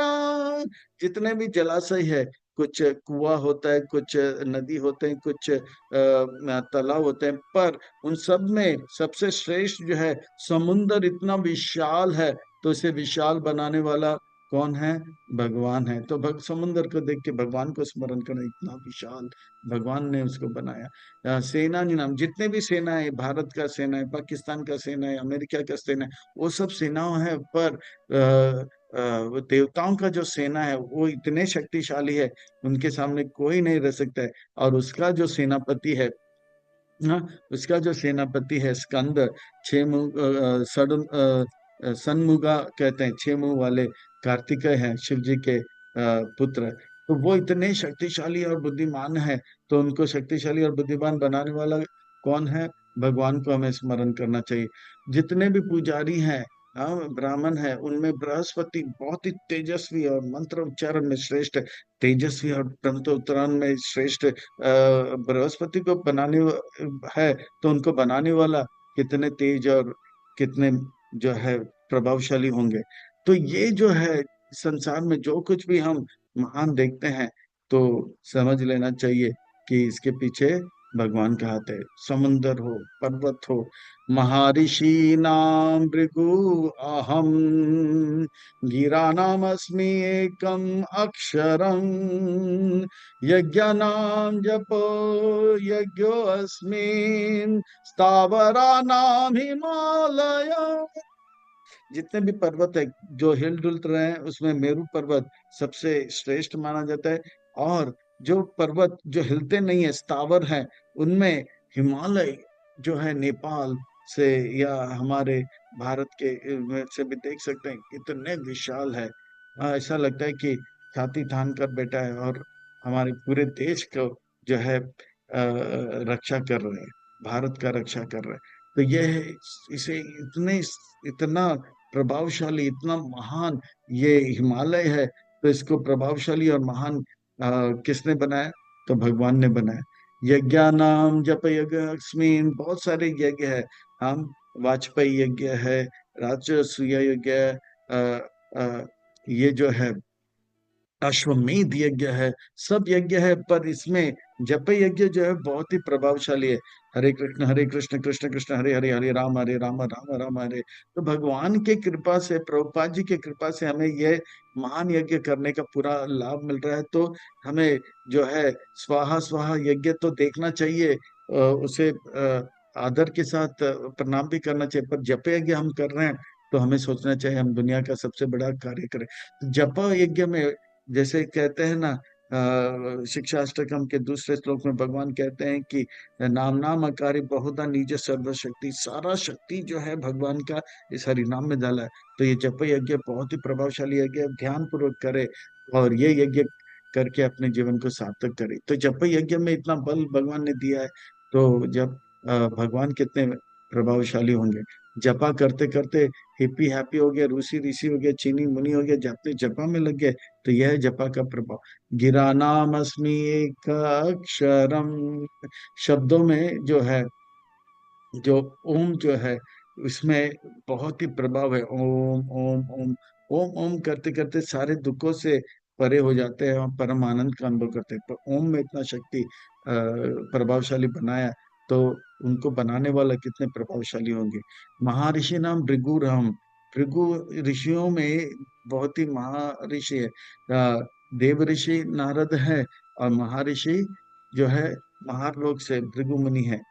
जितने भी जलाशय है, कुछ कुआं होता है, कुछ नदी होते हैं, कुछ तालाब होते हैं, पर उन सब में सबसे श्रेष्ठ जो है समुन्दर इतना विशाल है। तो इसे विशाल बनाने वाला कौन है? भगवान है। तो समुन्दर को देख के भगवान को स्मरण करना, इतना विशाल भगवान ने उसको बनाया। सेना नाम, जितने भी सेना है, भारत का सेना है, पाकिस्तान का सेना है, अमेरिका का सेना है, वो सब सेनाओं है। पर वो देवताओं का जो सेना है वो इतने शक्तिशाली है, उनके सामने कोई नहीं रह सकता है। और उसका जो सेनापति है, हाँ, उसका जो सेनापति है स्कंद, छह मुंह, सनमुगा कहते हैं, छह मुंह वाले कार्तिकेय हैं शिव जी के पुत्र। तो वो इतने शक्तिशाली और बुद्धिमान है। तो उनको शक्तिशाली और बुद्धिमान बनाने वाला कौन है? भगवान को हमें स्मरण करना चाहिए। जितने भी पुजारी हैं, हाँ, ब्राह्मण है, उनमें बृहस्पति बहुत ही तेजस्वी और मंत्र उच्चारण में श्रेष्ठ है। तेजस्वी और ग्रंथ उच्चारण में श्रेष्ठ बृहस्पति को बनाने है। तो उनको बनाने वाला कितने तेज और कितने जो है प्रभावशाली होंगे। तो ये जो है संसार में जो कुछ भी हम महान देखते हैं तो समझ लेना चाहिए कि इसके पीछे भगवान का हाथ है। समुंदर हो, पर्वत हो, महर्षि नाम भृगु अहम गिरानामस्मि एकम अक्षरम यज्ञानाम जपो यज्ञो अस्मिन् स्थावरानाम हिमालय। जितने भी पर्वत है जो हिल डुल रहे हैं उसमें मेरु पर्वत सबसे श्रेष्ठ माना जाता है। और जो पर्वत जो हिलते नहीं है, स्थावर है, उनमें हिमालय जो है नेपाल से या हमारे भारत के में से भी देख सकते हैं कितने विशाल है। ऐसा लगता है कि छाती तान कर बैठा है और हमारे पूरे देश को जो है रक्षा कर रहे हैं, भारत का रक्षा कर रहे हैं। तो यह इसे इतने इतना प्रभावशाली, इतना महान ये हिमालय है। तो इसको प्रभावशाली और महान किसने बनाया? तो भगवान ने बनाया। यज्ञानाम जप यज्ञ अस्मिन, बहुत सारे यज्ञ है। हम वाजपेयी यज्ञ है, राजसूय यज्ञ, अ, ये जो है अश्वमेध यज्ञ है, सब यज्ञ है। पर इसमें जप यज्ञ जो है बहुत ही प्रभावशाली है। हरे कृष्ण कृष्ण कृष्ण हरे हरे, हरे राम राम राम हरे। तो भगवान के कृपा से, प्रभुपाद जी के कृपा से हमें यह महान यज्ञ करने का पूरा लाभ मिल रहा है। तो हमें जो है स्वाहा स्वाहा यज्ञ तो देखना चाहिए, उसे आदर के साथ प्रणाम भी करना चाहिए। पर जप यज्ञ हम कर रहे हैं तो हमें सोचना चाहिए हम दुनिया का सबसे बड़ा कार्य करें। तो जप यज्ञ में जैसे कहते हैं ना, शिक्षा अष्टकम के दूसरे श्लोक में भगवान कहते हैं कि नाम नाम अकारी बहुधा निज सर्वशक्ति, सारा शक्ति जो है भगवान का इस हरि नाम में डाला है। तो ये जप यज्ञ बहुत ही प्रभावशाली यज्ञ है, ध्यान पूर्वक करे और ये यज्ञ करके अपने जीवन को सार्थक करे। तो जप यज्ञ में इतना बल भगवान ने दिया है, तो जब भगवान कितने प्रभावशाली होंगे। जपा करते करते हिप्पी हैप्पी हो गया, रूसी ऋषि हो गया, चीनी मुनि हो गया, जाते जपा में लग गए। तो यह है जपा का प्रभाव। गिरा नाम अस्मि एक अक्षरम, शब्दों में जो है, जो ओम जो है उसमें बहुत ही प्रभाव है। ओम ओम ओम, ओम ओम करते करते सारे दुखों से परे हो जाते हैं और परम आनंद का अनुभव करते हैं। पर ओम में इतना शक्ति प्रभावशाली बनाया, तो उनको बनाने वाला कितने प्रभावशाली होंगे। महर्षि नाम भृगु राम, भृगु ऋषियों में बहुत ही महर्षि है। देव ऋषि नारद है, और महर्षि जो है महालोक से भृगु मुनि है।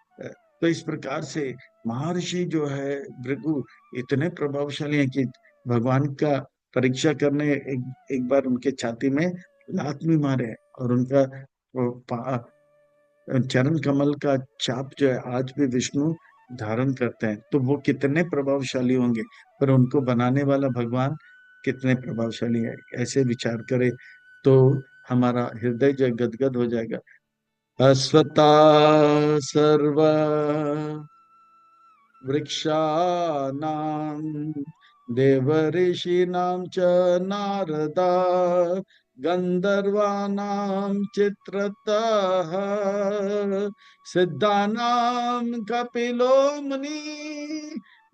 तो इस प्रकार से महर्षि जो है भृगु इतने प्रभावशाली हैं कि भगवान का परीक्षा करने एक बार उनके छाती में लात भी मारे, और उनका वो चरण कमल का छाप जो है आज भी विष्णु धारण करते हैं। तो वो कितने प्रभावशाली होंगे, पर उनको बनाने वाला भगवान कितने प्रभावशाली है। ऐसे विचार करें तो हमारा हृदय जो है गदगद हो जाएगा। अश्वत्था सर्व वृक्षाणां देवर्षीणां च नारदा गंधर्वाणां चित्रतः सिद्धानां कपिलो मुनि।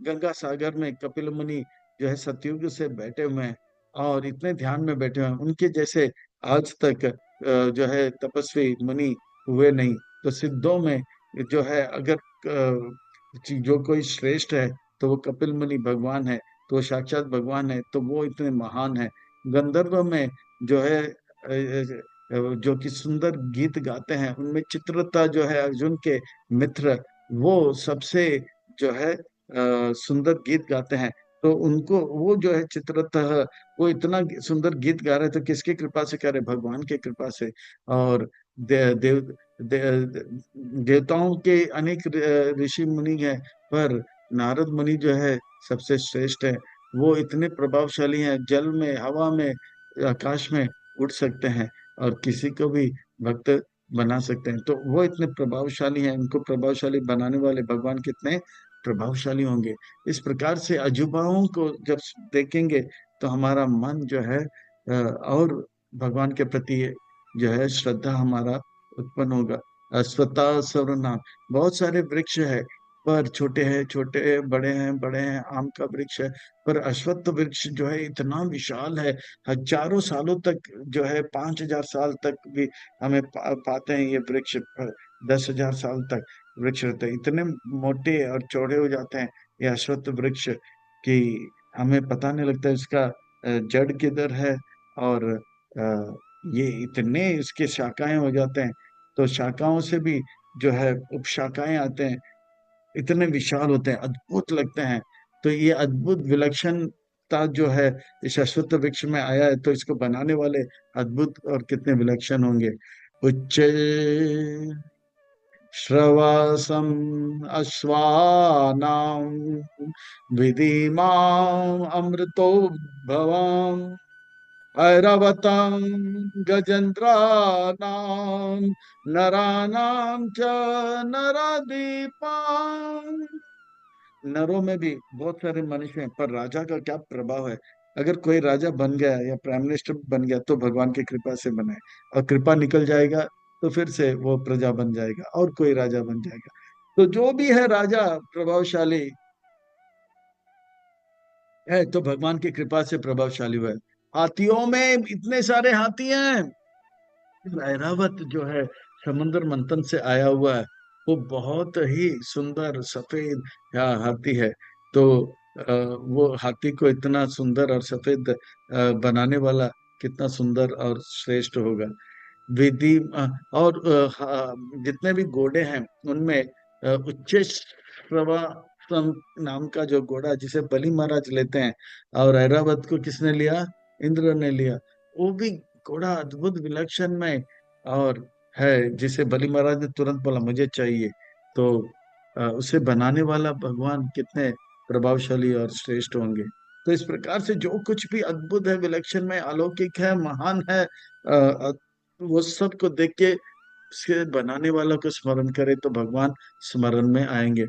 गंगा सागर में कपिल मुनि जो है सतयुग से बैठे हुए हैं, और इतने ध्यान में बैठे हुए हैं, उनके जैसे आज तक जो है तपस्वी मुनि हुए नहीं। तो सिद्धों में जो है अगर जो कोई श्रेष्ठ है तो वो कपिल मुनि भगवान है, तो वो साक्षात भगवान है, तो वो इतने महान है। गंधर्व में जो है जो कि सुंदर गीत गाते हैं, उनमें चित्रता जो है अर्जुन के मित्र, वो सबसे जो है सुंदर गीत गाते हैं। तो उनको वो जो है चित्रता, वो इतना सुंदर गीत गा रहे, तो किसकी कृपा से कर रहे, भगवान की कृपा से। और देव देवताओं के अनेक ऋषि मुनि हैं, पर नारद मुनि जो है सबसे श्रेष्ठ है। वो इतने प्रभावशाली हैं, जल में, हवा में, आकाश में उड़ सकते हैं, और किसी को भी भक्त बना सकते हैं। तो वो इतने प्रभावशाली हैं, उनको प्रभावशाली बनाने वाले भगवान कितने प्रभावशाली होंगे। इस प्रकार से अजूबाओं को जब देखेंगे तो हमारा मन जो है और भगवान के प्रति जो है श्रद्धा हमारा उत्पन्न होगा। अश्वत्था सर्वनाम, बहुत सारे वृक्ष है, पर छोटे हैं छोटे, बड़े हैं, आम का वृक्ष है। पर अश्वत्थ वृक्ष जो है इतना विशाल है, हजारों सालों तक जो है, 5,000 साल तक भी हमें पाते हैं ये वृक्ष। 10,000 साल तक वृक्ष रहते हैं, इतने मोटे और चौड़े हो जाते हैं ये अश्वत्थ वृक्ष कि हमें पता नहीं लगता इसका जड़ किधर है। और ये इतने इसके शाखाएं हो जाते हैं, तो शाखाओं से भी जो है उपशाखाएं आते हैं, इतने विशाल होते हैं, अद्भुत लगते हैं। तो ये अद्भुत विलक्षणता जो है इस अश्वत्थ वृक्ष में आया है, तो इसको बनाने वाले अद्भुत और कितने विलक्षण होंगे। उच्च श्रवसम अश्वानां विधिमाम अमृतो भवाम ऐरावतं गजेन्द्राणां नराणां च नरदीपां। नरों में भी बहुत सारे मनुष्य हैं, पर राजा का क्या प्रभाव है। अगर कोई राजा बन गया या प्राइम मिनिस्टर बन गया तो भगवान की कृपा से बना है, और कृपा निकल जाएगा तो फिर से वो प्रजा बन जाएगा और कोई राजा बन जाएगा। तो जो भी है राजा प्रभावशाली है, तो भगवान की कृपा से प्रभावशाली हुआ है। हाथियों में इतने सारे हाथी हैं। ऐरावत जो है समुद्र मंथन से आया हुआ है, वो बहुत ही सुंदर सफेद हाथी है। तो वो हाथी को इतना सुंदर और सफेद बनाने वाला कितना सुंदर और श्रेष्ठ होगा। विधि और जितने भी घोड़े हैं उनमें उच्चैश्रवा नाम का जो घोड़ा जिसे बलि महाराज लेते हैं, और ऐरावत को किसने लिया? इंद्र ने लिया। वो भी घोड़ा अद्भुत विलक्षण में और है, जिसे बलि महाराज ने तुरंत बोला मुझे चाहिए। तो उसे बनाने वाला भगवान कितने प्रभावशाली और श्रेष्ठ होंगे। तो इस प्रकार से जो कुछ भी अद्भुत है, विलक्षण में, अलौकिक है, महान है, वो सब को देख के उसके बनाने वाला को स्मरण करे तो भगवान स्मरण में आएंगे।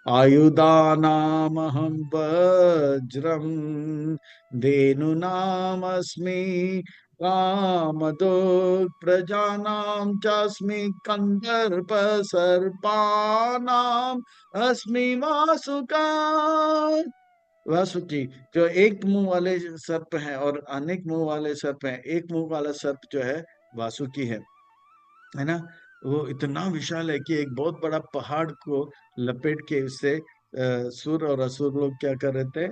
आयुधानामहं वज्रम धेनुनामस्मि कामदो प्रजानां चास्मि कंदर्प सर्पानां अस्मि वासुका। वासुकी जो एक मुंह वाले सर्प हैं और अनेक मुंह वाले सर्प हैं, एक मुंह वाला सर्प जो है वासुकी है ना। वो इतना विशाल है कि एक बहुत बड़ा पहाड़ को लपेट के उससे सुर और असुर लोग क्या कर रहे थे,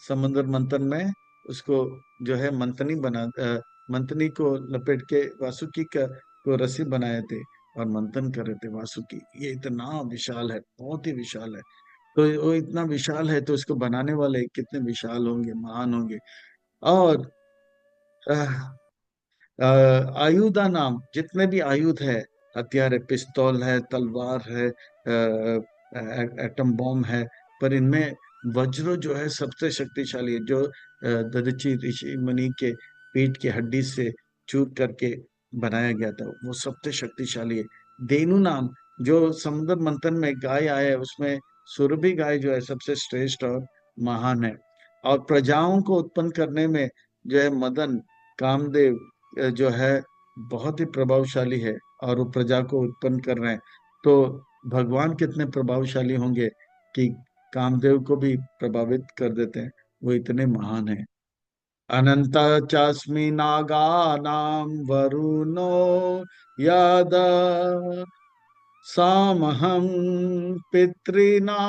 समुद्र मंथन में उसको जो है मंथनी को लपेट के वासुकी का को रस्सी बनाए थे और मंथन कर रहे थे वासुकी। ये इतना विशाल है, बहुत ही विशाल है। तो वो इतना विशाल है तो इसको बनाने वाले कितने विशाल होंगे, महान होंगे। और आयुधा नाम जितने भी आयुध है, हथियार है, पिस्तौल है, तलवार है, एटम बॉम्ब है, पर इनमें वज्र जो है सबसे शक्तिशाली है, जो दधीचि ऋषि मुनि के पीठ की हड्डी से चूर करके बनाया गया था, वो सबसे शक्तिशाली है। धेनु नाम जो समुद्र मंथन में गाय आए उसमें सुरभि गाय जो है सबसे श्रेष्ठ और महान है। और प्रजाओं को उत्पन्न करने में जो है मदन कामदेव जो है बहुत ही प्रभावशाली है, और वो प्रजा को उत्पन्न कर रहे हैं। तो भगवान कितने प्रभावशाली होंगे कि कामदेव को भी प्रभावित कर देते हैं, वो इतने महान हैं। अनंत चास्मि नागानां वरुणो यद सामहं पितॄणामार्यमा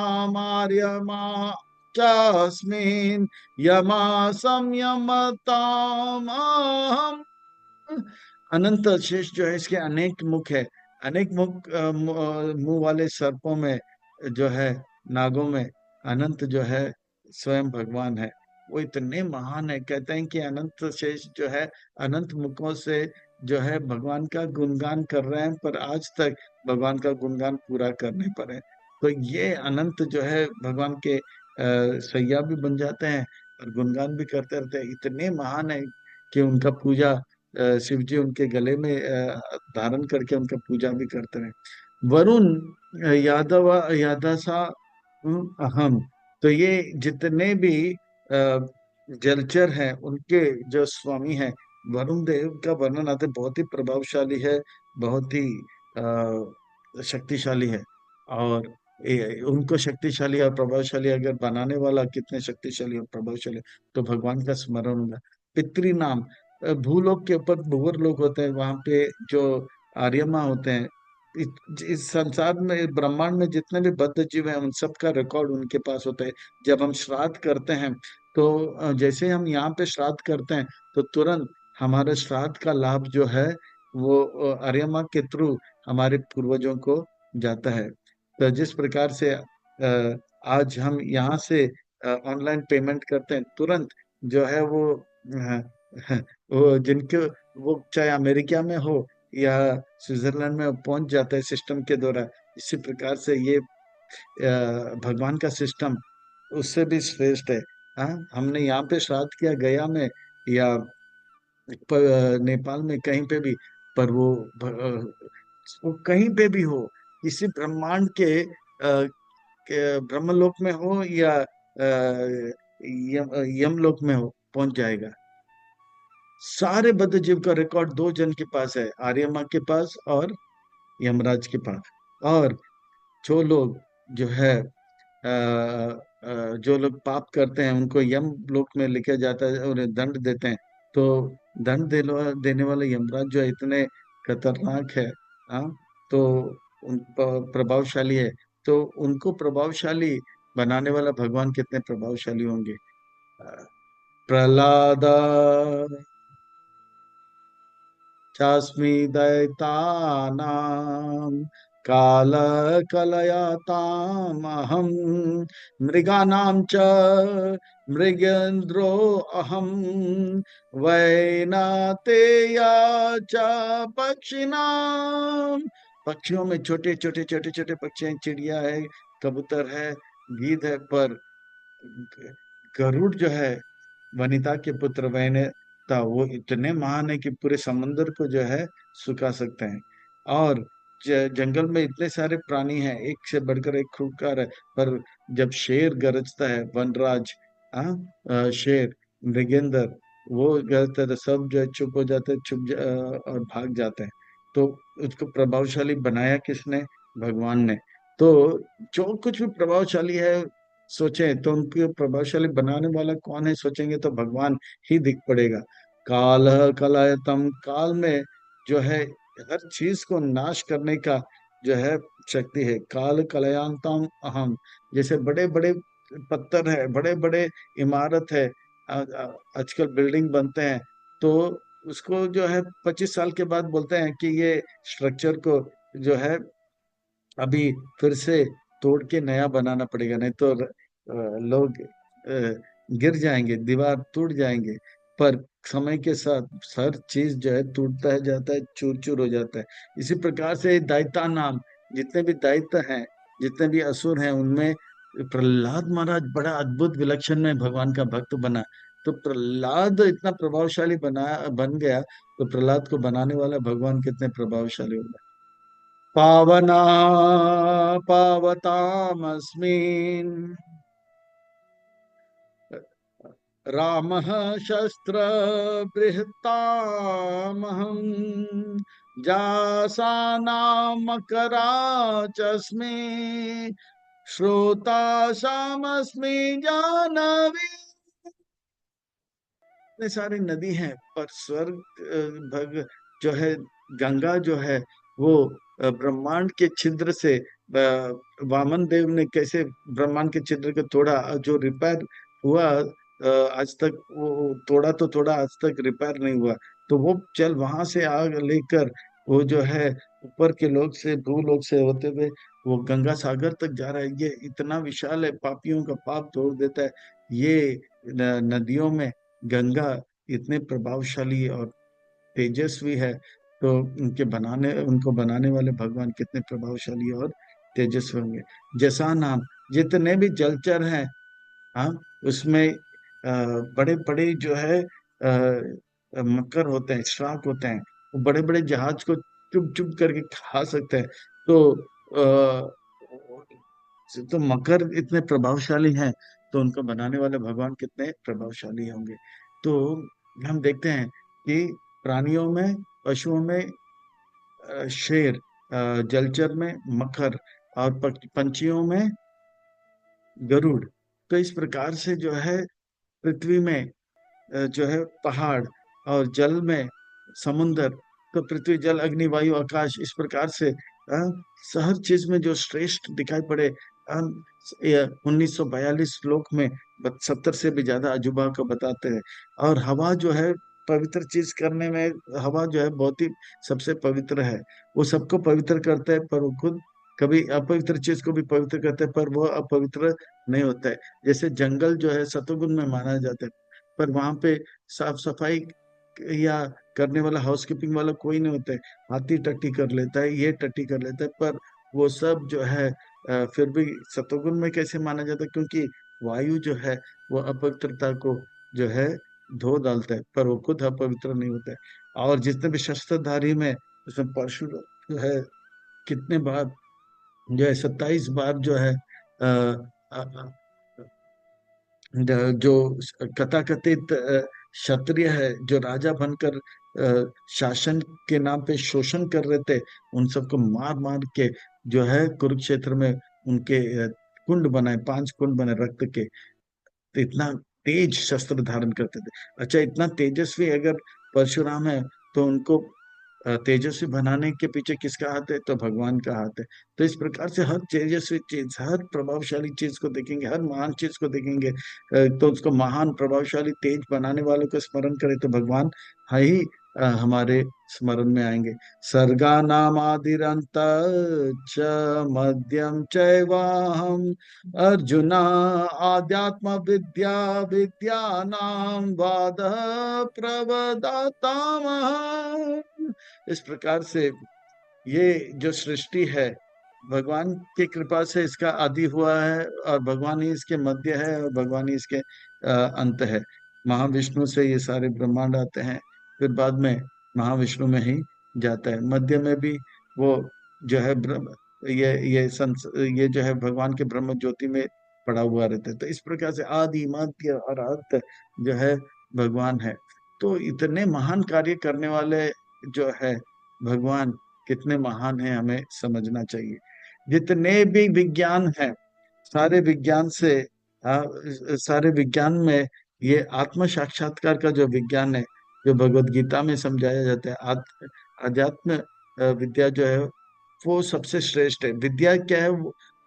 चास्मिन् यमा संयमतामहम्। अनंत शेष जो है इसके अनेक मुख है। अनेक मुख मुंह वाले सर्पों में जो है, नागों में अनंत जो है स्वयं भगवान है। वो इतने महान है, कहते हैं कि अनंत शेष जो है अनंत मुखों से जो है भगवान का गुणगान कर रहे हैं, पर आज तक भगवान का गुणगान पूरा कर नहीं पाए। तो ये अनंत जो है भगवान के सैया भी बन जाते हैं और गुणगान भी करते रहते हैं। इतने महान है कि उनका पूजा शिव जी उनके गले में धारण करके उनका पूजा भी करते हैं। वरुण यादसा अहम। तो ये जितने भी जलचर हैं उनके जो स्वामी हैं, वरुण देव का वर्णन आते बहुत ही प्रभावशाली है, बहुत ही शक्तिशाली है। और उनको शक्तिशाली और प्रभावशाली अगर बनाने वाला कितने शक्तिशाली और प्रभावशाली, तो भगवान का स्मरण होगा। पितृ नाम भूलोक के ऊपर भूवर लोग होते हैं, वहां पे जो आर्यमा होते हैं। इस संसार में ब्रह्मांड में जितने भी बद्ध जीव हैं उन सब का रिकॉर्ड उनके पास होता है। जब हम श्राद्ध करते हैं तो जैसे हम यहाँ पे श्राद्ध करते हैं तो तुरंत हमारे श्राद्ध का लाभ जो है वो आर्यमा के थ्रू हमारे पूर्वजों को जाता है। तो जिस प्रकार से आज हम यहाँ से ऑनलाइन पेमेंट करते हैं, तुरंत जो है वो जिनके वो चाहे अमेरिका में हो या स्विट्जरलैंड में पहुंच जाता है सिस्टम के द्वारा। इसी प्रकार से ये भगवान का सिस्टम उससे भी श्रेष्ठ है। हाँ, हमने यहाँ पे श्राद्ध किया गया में या नेपाल में कहीं पे भी, पर वो कहीं पे भी हो, किसी ब्रह्मांड के ब्रह्मलोक में हो या यमलोक में हो, पहुंच जाएगा। सारे बद्ध जीव का रिकॉर्ड दो जन के पास है, आर्यमा के पास और यमराज के पास। और जो लोग जो है जो लोग पाप करते हैं उनको यम लोक में लिखा जाता है, उन्हें दंड देते हैं। तो दंड देने वाले यमराज जो है इतने खतरनाक है। हाँ, तो प्रभावशाली है। तो उनको प्रभावशाली बनाने वाला भगवान कितने प्रभावशाली होंगे। प्रहलाद चास्मि दैतानां काल कलयतामहं मृगाणां च मृगेन्द्रो अहं वैनातेया च पक्षिणां। पक्षियों में छोटे छोटे छोटे छोटे पक्षी हैं, चिड़िया है, कबूतर है, गीध है, पर गरुड़ जो है वनिता के पुत्र वैनता, वो इतने महान है कि पूरे समुद्र को जो है सुखा सकते हैं। और जंगल में इतने सारे प्राणी हैं, एक से बढ़कर एक खूंखार है। पर जब शेर गरजता है, वनराज, शेर, मृगेंद्र, वो गरजता है तो सब जो है चुप हो जाते हैं, और भाग जाते हैं। तो उसको प्रभावशाली बनाया किसने? भगवान ने। तो जो कुछ भी प्रभावशाली है, सोचें तो उनको प्रभावशाली बनाने वाला कौन है, सोचेंगे तो भगवान ही दिख पड़ेगा। काल कलायतम, काल में जो है हर चीज को नाश करने का जो है शक्ति है। काल कलयांतम अहम, जैसे बड़े बड़े पत्थर है, बड़े बड़े इमारत है, आजकल बिल्डिंग बनते हैं, तो उसको जो है 25 साल के बाद बोलते हैं कि ये स्ट्रक्चर को जो है अभी फिर से तोड़ के नया बनाना पड़ेगा, नहीं तो लोग गिर जाएंगे, दीवार टूट जाएंगे। पर समय के साथ हर चीज जो है टूटता है जाता है, चूर चूर हो जाता है। इसी प्रकार से दैता नाम, जितने भी दैत्य हैं, जितने भी असुर हैं, उनमें प्रहलाद महाराज बड़ा अद्भुत विलक्षण में भगवान का भक्त बना। तो प्रहलाद इतना प्रभावशाली बन गया, तो प्रहलाद को बनाने वाला भगवान कितने प्रभावशाली होगा। पावना पावतामस्मिन् रामः शस्त्र बृहत्तामहम् जासानामकराचस्मि श्रोता सामस्मि जानवी। इतने सारी नदी हैं, पर स्वर्ग भग जो है, गंगा जो है, वो ब्रह्मांड के छिद्र से वामन देव ने कैसे ब्रह्मांड के छिद्र को तोड़ा, जो रिपेयर हुआ आज तक, वो तोड़ा तो तोड़ा, आज तक रिपेयर नहीं हुआ। तो वो जल वहां से आग लेकर वो जो है ऊपर के लोग से, भूलोक से होते हुए वो गंगा सागर तक जा रहा है। ये इतना विशाल है, पापियों का पाप तोड़ देता है। ये नदियों में गंगा इतने प्रभावशाली और तेजस्वी है, तो उनको बनाने वाले भगवान कितने प्रभावशाली और तेजस्वी होंगे। जैसा नाम, जितने भी जलचर हैं, हाँ, उसमें बड़े बड़े जो है मकर होते हैं, श्राक होते हैं, वो बड़े बड़े जहाज को चुप चुप करके खा सकते हैं। तो तो मकर इतने प्रभावशाली हैं, तो उनको बनाने वाले भगवान कितने प्रभावशाली होंगे। तो हम देखते हैं कि प्राणियों में, पशुओं में शेर, जलचर में मकर, और पंछियों में गरुड़। तो इस प्रकार से जो है पृथ्वी में जो है पहाड़, और जल में समुन्दर। तो पृथ्वी, जल, अग्नि, वायु, आकाश, इस प्रकार से हर चीज में जो श्रेष्ठ दिखाई पड़े। 1942 श्लोक में 70 से भी ज्यादा अजूबा को बताते हैं। और हवा जो है पवित्र चीज करने में, हवा जो है बहुत ही सबसे पवित्र है। वो सबको पवित्र करता है, पर वो खुद कभी अपवित्र चीज को भी पवित्र करता है, पर वो अपवित्र नहीं होता है। जैसे जंगल जो है सतोगुण में माना जाता है, पर वहां पे साफ सफाई या करने वाला, हाउसकीपिंग वाला कोई नहीं होता है। हाथी टट्टी कर लेता है, ये टट्टी कर लेता है, पर वो सब जो है फिर भी सतोगुण में कैसे माना जाता है? क्योंकि वायु जो है वो अपवित्रता को जो है धो डालता है, पर वो खुद अपवित्र नहीं होता है। और जितने भी शस्त्रधारी में, उसमें परशुराम जो है कितने बार जो है 27 बार जो है जो कथाकथित क्षत्रिय है जो राजा बनकर शासन के नाम पे शोषण कर रहे थे, उन सबको मार मार के जो है कुरुक्षेत्र में उनके कुंड बनाए, 5 कुंड बने रक्त के। तो इतना तेज शस्त्र धारण करते थे। अच्छा, इतना तेजस्वी अगर परशुराम है, तो उनको तेजस्वी बनाने के पीछे किसका हाथ है? तो भगवान का हाथ है। तो इस प्रकार से हर तेजस्वी चीज, हर प्रभावशाली चीज को देखेंगे, हर महान चीज को देखेंगे, तो उसको महान प्रभावशाली तेज बनाने वालों को स्मरण करें तो भगवान है ही हमारे स्मरण में आएंगे। सर्गा नाम आदिरंत च मध्यम चैवाहम अर्जुना आध्यात्म विद्या विद्यानाम वाद प्रवदातामहम्। इस प्रकार से ये जो सृष्टि है, भगवान की कृपा से इसका आदि हुआ है, और भगवान ही इसके मध्य है, और भगवान ही इसके अंत है। महाविष्णु से ये सारे ब्रह्मांड आते हैं, फिर बाद में महाविष्णु में ही जाता है। मध्य में भी वो जो है ब्रह्म, ये जो है भगवान के ब्रह्म ज्योति में पड़ा हुआ रहता है। तो इस प्रकार से आदि मध्य और अंत जो है भगवान है। तो इतने महान कार्य करने वाले जो है भगवान कितने महान हैं, हमें समझना चाहिए। जितने भी विज्ञान हैं, सारे विज्ञान से सारे विज्ञान में ये आत्म साक्षात्कार का जो विज्ञान है, जो भगवत गीता में समझाया जाता है, अध्यात्म विद्या जो है वो सबसे श्रेष्ठ है। विद्या क्या है?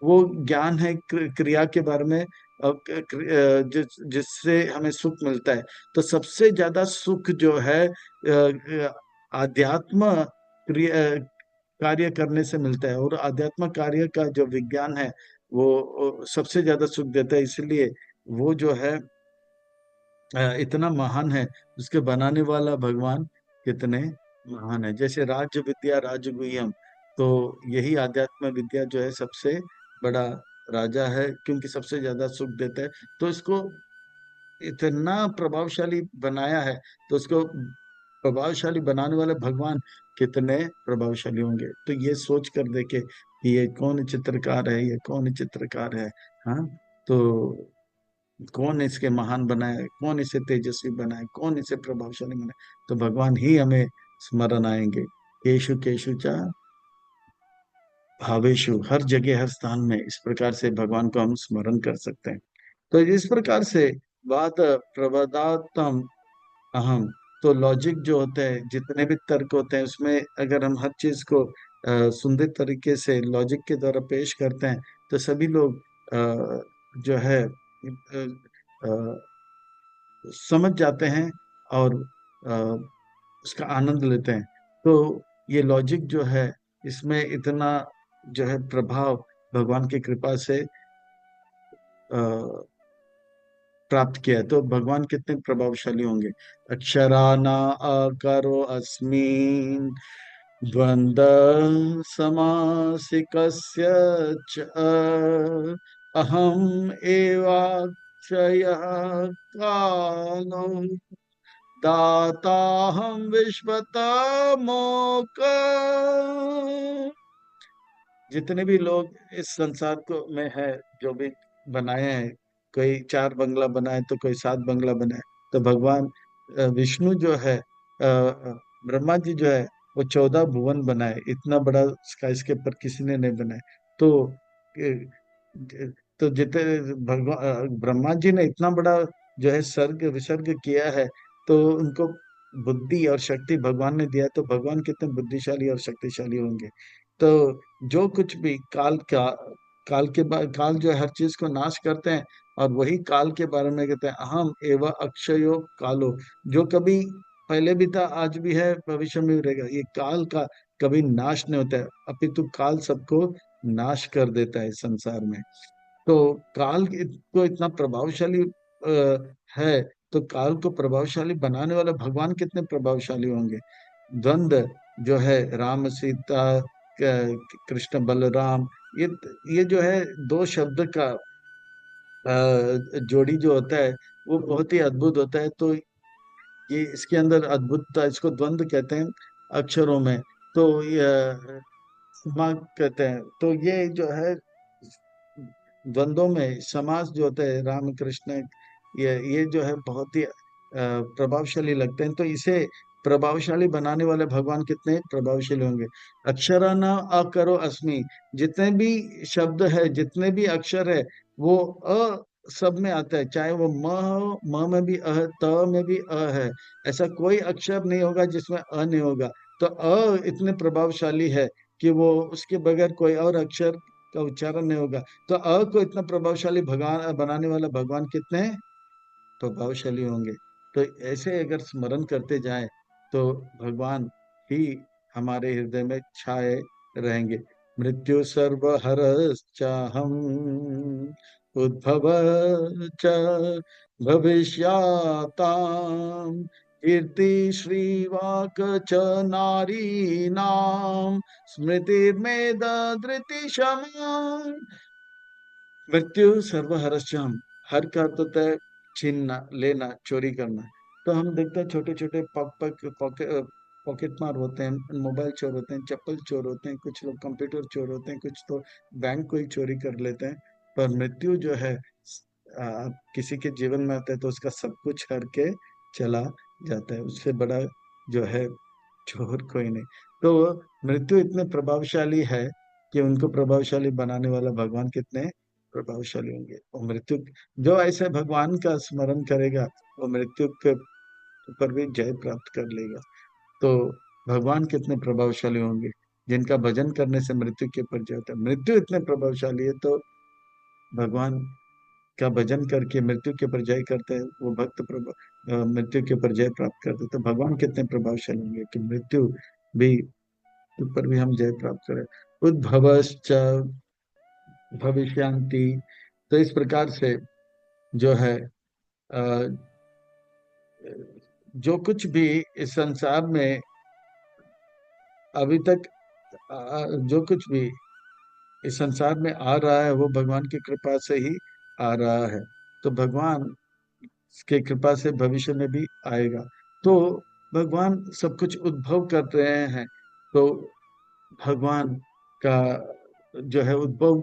वो ज्ञान है क्रिया के बारे में, जिससे हमें सुख मिलता है। तो सबसे ज्यादा सुख जो है आध्यात्म क्रिया कार्य करने से मिलता है, और आध्यात्म कार्य का जो विज्ञान है वो सबसे ज्यादा सुख देता है। इसलिए वो जो है इतना महान है। उसके बनाने वाला भगवान कितने महान है। जैसे राज विद्या राजगुह्यम, तो यही आध्यात्म विद्या जो है सबसे बड़ा राजा है, क्योंकि सबसे ज्यादा सुख देता है। तो इसको इतना प्रभावशाली बनाया है, तो उसको प्रभावशाली बनाने वाले भगवान कितने प्रभावशाली होंगे। तो ये सोच कर देखे कि ये कौन चित्रकार है, ये कौन चित्रकार है। हाँ, तो कौन इसके महान बनाए, कौन इसे तेजस्वी बनाए, कौन इसे प्रभावशाली बनाए? तो भगवान ही हमें स्मरण आएंगे। केशु केशु चा भावेशु, हर जगह हर स्थान में इस प्रकार से भगवान को हम स्मरण कर सकते हैं। तो इस प्रकार से वाद प्रवदातम अहम, तो लॉजिक जो होता है, जितने भी तर्क होते हैं, उसमें अगर हम हर चीज को सुंदर तरीके से लॉजिक के द्वारा पेश करते हैं, तो सभी लोग जो है समझ जाते हैं, और अ, उसका आनंद लेते हैं। तो ये लॉजिक जो है, इसमें इतना जो है प्रभाव भगवान की कृपा से प्राप्त किया है। तो भगवान कितने प्रभावशाली होंगे। अक्षराना अकरो अस्मिन् द्वंद्व समासिकस्य च अहम एवाक्षयः कालो दाताहम विश्वतमोक। जितने भी लोग इस संसार को में है, जो भी बनाए हैं, कोई 4 बंगला बनाए तो कोई 7 बंगला बनाए, तो भगवान विष्णु जो है, ब्रह्मा जी जो है, वो 14 भुवन बनाए। इतना बड़ा स्काई स्केपर किसी ने नहीं बनाया। तो तो जितने भगवान ब्रह्मा जी ने इतना बड़ा जो है सर्ग विसर्ग किया है, तो उनको बुद्धि और शक्ति भगवान ने दिया, तो भगवान कितने बुद्धिशाली और शक्तिशाली होंगे। तो जो कुछ भी काल के बाद, काल जो है हर चीज को नाश करते हैं, और वही काल के बारे में कहते हैं अहम एवं अक्षयो कालो। जो कभी पहले भी था, आज भी है, भविष्य में भी रहेगा। ये काल का कभी नाश नहीं होता है, अपितु काल सबको नाश कर देता है संसार में। तो काल को इतना प्रभावशाली है, तो काल को प्रभावशाली बनाने वाले भगवान कितने प्रभावशाली होंगे। द्वंद्व जो है राम सीता, कृष्ण बलराम, ये ये जो है दो शब्द का जोड़ी जो होता है, वो बहुत ही अद्भुत होता है। तो ये इसके अंदर अद्भुतता, इसको द्वंद्व कहते हैं अक्षरों में। तो ये समाज कहते हैं। तो ये जो है द्वंद्वों में समास जो होता है राम कृष्ण, ये जो है बहुत ही प्रभावशाली लगते हैं, तो इसे प्रभावशाली बनाने वाले भगवान कितने प्रभावशाली होंगे। अक्षराना अकरो अस्मि, जितने भी शब्द है, जितने भी अक्षर है, वो अ सब में आता है। चाहे वो म हो, म में भी अ है, त में भी अ है। ऐसा कोई अक्षर नहीं होगा जिसमें अ नहीं होगा। तो अ इतने प्रभावशाली है कि वो उसके बगैर कोई और अक्षर का उच्चारण नहीं होगा। तो अ को इतना प्रभावशाली भगवान बनाने वाला भगवान कितने प्रभावशाली होंगे। तो ऐसे अगर स्मरण करते जाएं तो भगवान ही हमारे हृदय में छाए रहेंगे। मृत्यु सर्वहरश्चाहम् उद्भव च भविष्यताम् कीर्ति श्रीवाक च नारीणाम् स्मृतिर्मेध धृति क्षमा। मृत्यु सर्वहरश्चाम, हर का अर्थ होता है छीनना, लेना, चोरी करना। तो हम देखते हैं छोटे छोटे पॉकेट मार होते हैं, मोबाइल चोर होते हैं, चप्पल चोर होते हैं, कुछ लोग कंप्यूटर चोर होते हैं, कुछ तो बैंक को ही चोरी कर लेते हैं। पर मृत्यु जो है किसी के जीवन में आता है तो उसका सब कुछ हर के चला जाता है। उससे बड़ा जो है चोर कोई नहीं। तो मृत्यु इतने प्रभावशाली है कि उनको प्रभावशाली बनाने वाला भगवान कितने प्रभावशाली होंगे। और मृत्यु, जो ऐसे भगवान का स्मरण करेगा वो मृत्यु के ऊपर भी जय प्राप्त कर लेगा। तो भगवान कितने प्रभावशाली होंगे जिनका भजन करने से मृत्यु के ऊपर जय होता है। मृत्यु इतने प्रभावशाली है तो भगवान का भजन करके मृत्यु के ऊपर जय करते हैं वो भक्त मृत्यु के ऊपर जय प्राप्त करते हैं। तो भगवान कितने प्रभावशाली होंगे कि मृत्यु भी ऊपर भी हम जय प्राप्त करें। उद्भवश्च भविष्यांति। तो इस प्रकार से जो है अ, जो कुछ भी इस संसार में अभी तक जो कुछ भी इस संसार में आ रहा है वो भगवान की कृपा से ही आ रहा है। तो भगवान के कृपा से भविष्य में भी आएगा। तो भगवान सब कुछ उद्भव कर रहे हैं। तो भगवान का जो है उद्भव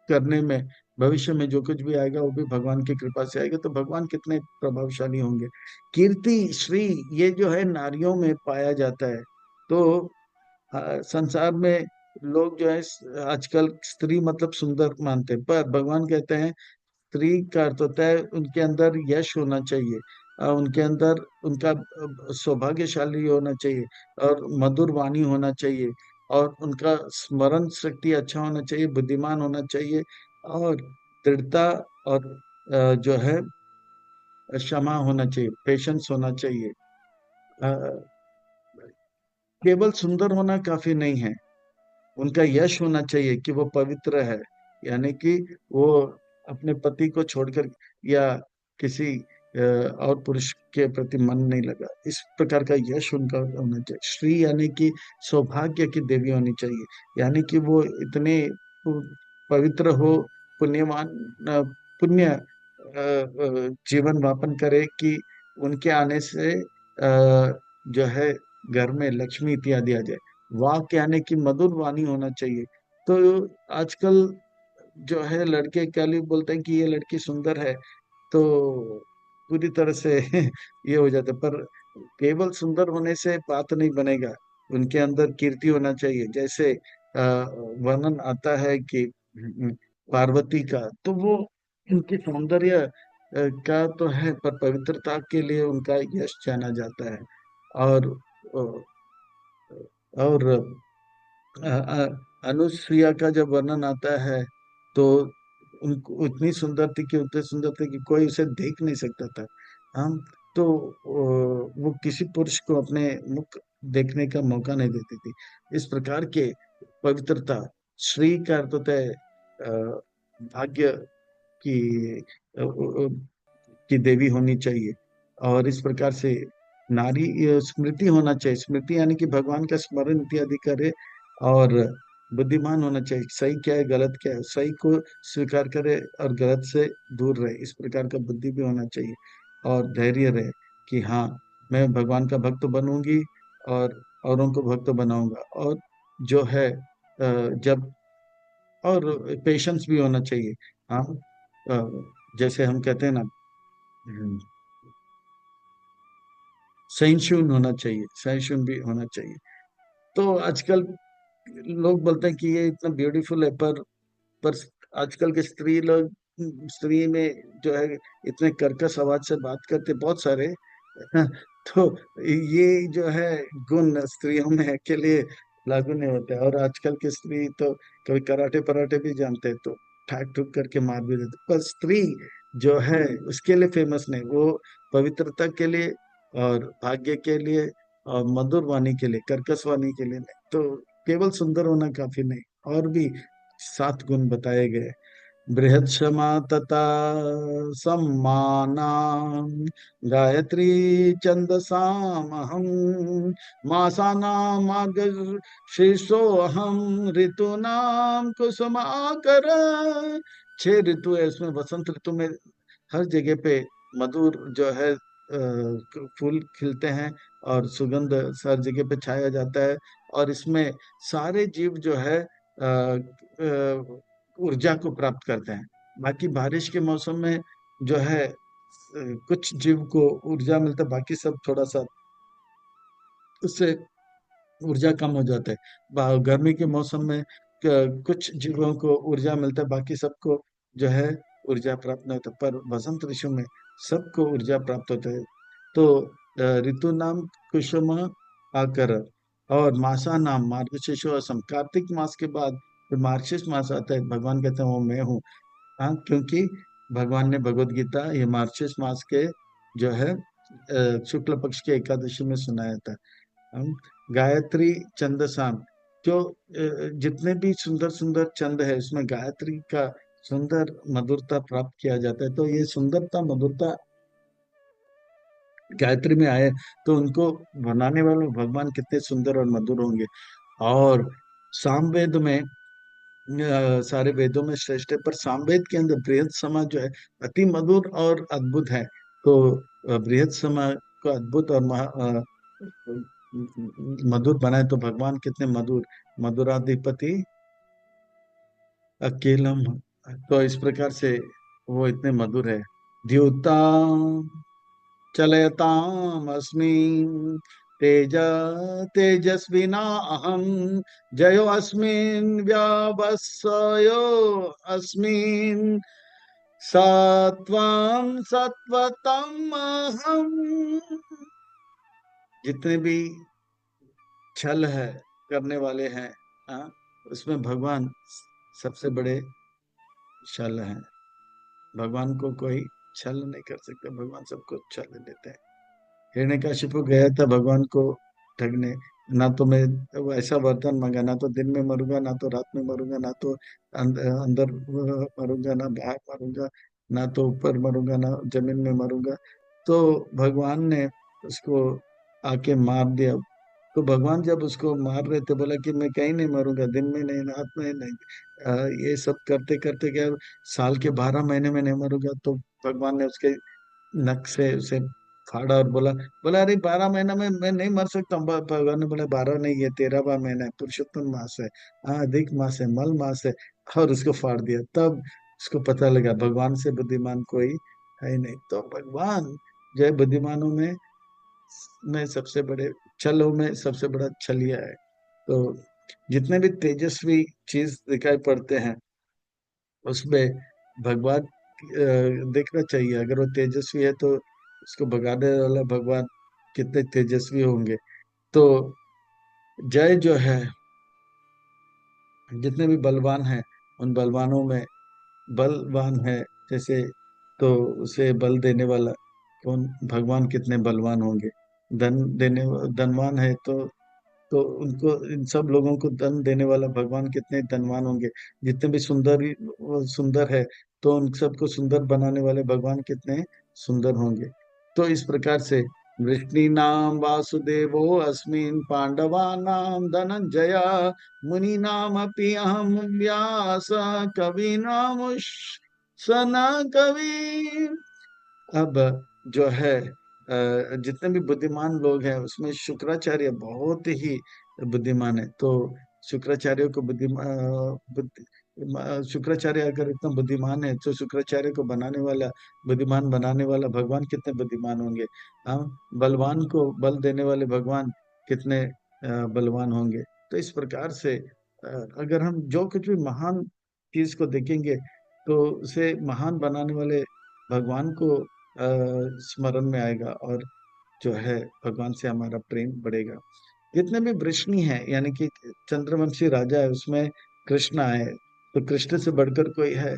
करने में भविष्य में जो कुछ भी आएगा वो भी भगवान की कृपा से आएगा। तो भगवान कितने प्रभावशाली होंगे। कीर्ति श्री, ये जो है नारियों में पाया जाता है। तो संसार में लोग जो है आजकल स्त्री मतलब सुंदर मानते हैं, पर भगवान कहते हैं स्त्री का अर्थ होता है उनके अंदर यश होना चाहिए, उनके अंदर उनका सौभाग्यशाली होना चाहिए, और मधुर वाणी होना चाहिए, और उनका स्मरण शक्ति अच्छा होना चाहिए, बुद्धिमान होना चाहिए, और दृढ़ता, और जो है क्षमा होना चाहिए, पेशेंस होना चाहिए। अ, केवल सुंदर होना काफी नहीं है, उनका यश होना चाहिए कि वो पवित्र है। यानी कि वो अपने पति को छोड़कर या किसी और पुरुष के प्रति मन नहीं लगा, इस प्रकार का यश उनका होना चाहिए। श्री यानी कि सौभाग्य की देवी होनी चाहिए। यानी कि वो इतने पवित्र हो, पुण्यवान, पुण्य जीवन व्यापन करे कि उनके आने से जो है घर में लक्ष्मी इत्यादि आ जाए। वाक यानी कि मधुर वाणी होना चाहिए। तो आजकल जो है लड़के क्या लिए बोलते हैं कि ये लड़की सुंदर है, तो पूरी तरह से ये हो जाता है। पर केवल सुंदर होने से बात नहीं बनेगा, उनके अंदर कीर्ति होना चाहिए। जैसे वर्णन आता है कि पार्वती का, तो वो उनके सौंदर्य का तो है, पर पवित्रता के लिए उनका यश जाना जाता है। और और अनुसुईया का जब वर्णन आता है तो उनको उतनी सुंदर थी कि उतने सुंदर थे कि कोई उसे देख नहीं सकता था। हम तो वो किसी पुरुष को अपने मुख देखने का मौका नहीं देती थी। इस प्रकार के पवित्रता, श्री का अर्थ होता है भाग्य की की देवी होनी चाहिए। और इस प्रकार से नारी स्मृति होना चाहिए। स्मृति यानी कि भगवान का स्मरण इत्यादि करे, और बुद्धिमान होना चाहिए, सही क्या है गलत क्या है, सही को स्वीकार करे और गलत से दूर रहे, इस प्रकार का बुद्धि भी होना चाहिए। और धैर्य रहे कि हाँ, मैं भगवान का भक्त बनूंगी और औरों को भक्त बनाऊंगा। और जो है जब, और पेशेंस भी होना चाहिए। हाँ, जैसे हम कहते हैं ना, सहिष्णु होना चाहिए, सहिष्णु भी होना चाहिए। तो आजकल लोग बोलते हैं कि ये इतना ब्यूटीफुल है, पर आजकल के स्त्री लोग, स्त्री में जो है इतने कर्कश आवाज से बात करते बहुत सारे। तो ये जो है गुण स्त्रियों में के लिए लागू नहीं होते। और आजकल की स्त्री तो कभी कराटे पराटे भी जानते हैं, तो ठाक ठुक करके मार भी देते। पर स्त्री जो है उसके लिए फेमस नहीं, वो पवित्रता के लिए और भाग्य के लिए और मधुर वाणी के लिए, कर्कश वाणी के लिए नहीं। तो केवल सुंदर होना काफी नहीं, और भी 7 गुण बताए गए। बृहत् क्षमा तथा सम्माना, गायत्री छंदसामहं, मासानां मार्गशीर्षोऽहं, ऋतूनां कुसुमाकर। 6 ऋतु है इसमें। वसंत ऋतु में हर जगह पे मधुर जो है फूल खिलते हैं और सुगंध हर जगह पे छाया जाता है। और इसमें सारे जीव जो है ऊर्जा को प्राप्त करते हैं। बाकी बारिश के मौसम में जो है कुछ जीव को ऊर्जा मिलता है, बाकी सब थोड़ा सा उससे ऊर्जा कम हो जाता है। गर्मी के मौसम में कुछ जीवों को ऊर्जा मिलता है, बाकी सबको जो है ऊर्जा प्राप्त नहीं होता। पर वसंत ऋतु में सबको ऊर्जा प्राप्त होता है। तो ऋतु नाम कुसुम आकर, और मासा नाम मार्गशीर्ष असम। कार्तिक मास के बाद जो मार्गशीर्ष मास आता है, भगवान कहते हैं वो मैं हूँ। हाँ, क्योंकि भगवान ने भगवत गीता ये मार्गशीर्ष मास के जो है शुक्ल पक्ष के एकादशी में सुनाया था। हम गायत्री छंदसाम, जो जितने भी सुंदर सुंदर छंद है उसमें गायत्री का सुंदर मधुरता प्राप्त किया जाता है। तो ये सुंदरता मधुरता गायत्री में आए, तो उनको बनाने वाले भगवान कितने सुंदर और मधुर होंगे। और सामवेद में सारे वेदों में श्रेष्ठ है, पर सामवेद के अंदर बृहद समाज जो है अति मधुर और अद्भुत है। तो बृहद समाज को अद्भुत और मधुर बनाए तो भगवान कितने मधुर, मधुराधिपति अकेलम। तो इस प्रकार से वो इतने मधुर है। द्युता चलयताम अस्मि, तेज तेजस्विना अहम, जयो अस्मिन् व्यावस्वयो अस्मिन्, सत्वं सत्वतम अहम। जितने भी छल है करने वाले हैं, हाँ, उसमें भगवान सबसे बड़े छल हैं। भगवान को कोई छल नहीं कर सकता, भगवान सबको छल लेते हैं। हिरण्यकशिपु गया था भगवान को ठगने, ना तो मैं वो ऐसा वरदान मांगा, ना तो दिन में मरूंगा ना तो रात में मरूंगा, ना तो अंदर मरूंगा ना बाहर मरूंगा, ना तो ऊपर मरूंगा ना जमीन में मरूंगा। तो भगवान ने उसको आके मार दिया। तो भगवान जब उसको मार रहे थे बोला कि मैं कहीं नहीं मरूंगा, दिन में नहीं रात में नहीं। ये सब करते करते क्या, साल के 12 महीने में नहीं मरूंगा। तो भगवान ने उसके नक से उसे फाड़ा और बोला, बोला अरे 12 महीना में मैं नहीं मर सकता हूँ। भगवान ने बोला 12 नहीं है, 13वां महीना है, पुरुषोत्तम मास है, हाँ अधिक मास है, मल मास है। और उसको फाड़ दिया। तब उसको पता लगा भगवान से बुद्धिमान कोई है ही नहीं। तो भगवान जो है बुद्धिमानों में सबसे बड़े, छलों में सबसे बड़ा छलिया है। तो जितने भी तेजस्वी चीज दिखाई पड़ते हैं उसमें भगवान देखना चाहिए। अगर वो तेजस्वी है तो उसको भगाने वाला भगवान कितने तेजस्वी होंगे। तो जय जो है, जितने भी बलवान हैं उन बलवानों में बलवान है जैसे, तो उसे बल देने वाला कौन, भगवान कितने बलवान होंगे। धन देने, धनवान है तो उनको, इन सब लोगों को धन देने वाला भगवान कितने धनवान होंगे। जितने भी सुंदर वो सुंदर है, तो उन सबको सुंदर बनाने वाले भगवान कितने सुंदर होंगे। तो इस प्रकार से वृष्णि नाम वासुदेवो अस्मिन्, पांडवानां धनंजय, मुनि नाम अपि अहम व्यास, कवि नाम सना कवि। अब जो है जितने भी बुद्धिमान लोग हैं उसमें शुक्राचार्य बहुत ही बुद्धिमान है। तो शुक्राचार्य को बुद्धिमान शुक्राचार्य अगर इतना बुद्धिमान है तो शुक्राचार्य को बनाने वाला, बुद्धिमान बनाने वाला भगवान कितने बुद्धिमान होंगे। हम बलवान को बल देने वाले भगवान कितने बलवान होंगे। तो इस प्रकार से अगर हम जो कुछ भी महान चीज को देखेंगे तो उसे महान बनाने वाले भगवान को स्मरण में आएगा, और जो है भगवान से हमारा प्रेम बढ़ेगा। जितने भी वृष्णि है, यानी कि चंद्रवंशी राजा है, उसमें कृष्ण आए, तो कृष्ण से बढ़कर कोई है?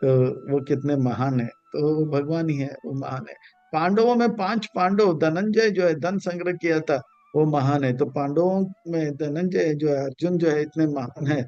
तो वो कितने महान है, तो वो भगवान ही है, वो महान है। पांडवों में 5 पांडव, धनंजय जो है धन संग्रह किया था, वो महान है। तो पांडवों में धनंजय जो है, अर्जुन जो है, इतने महान है,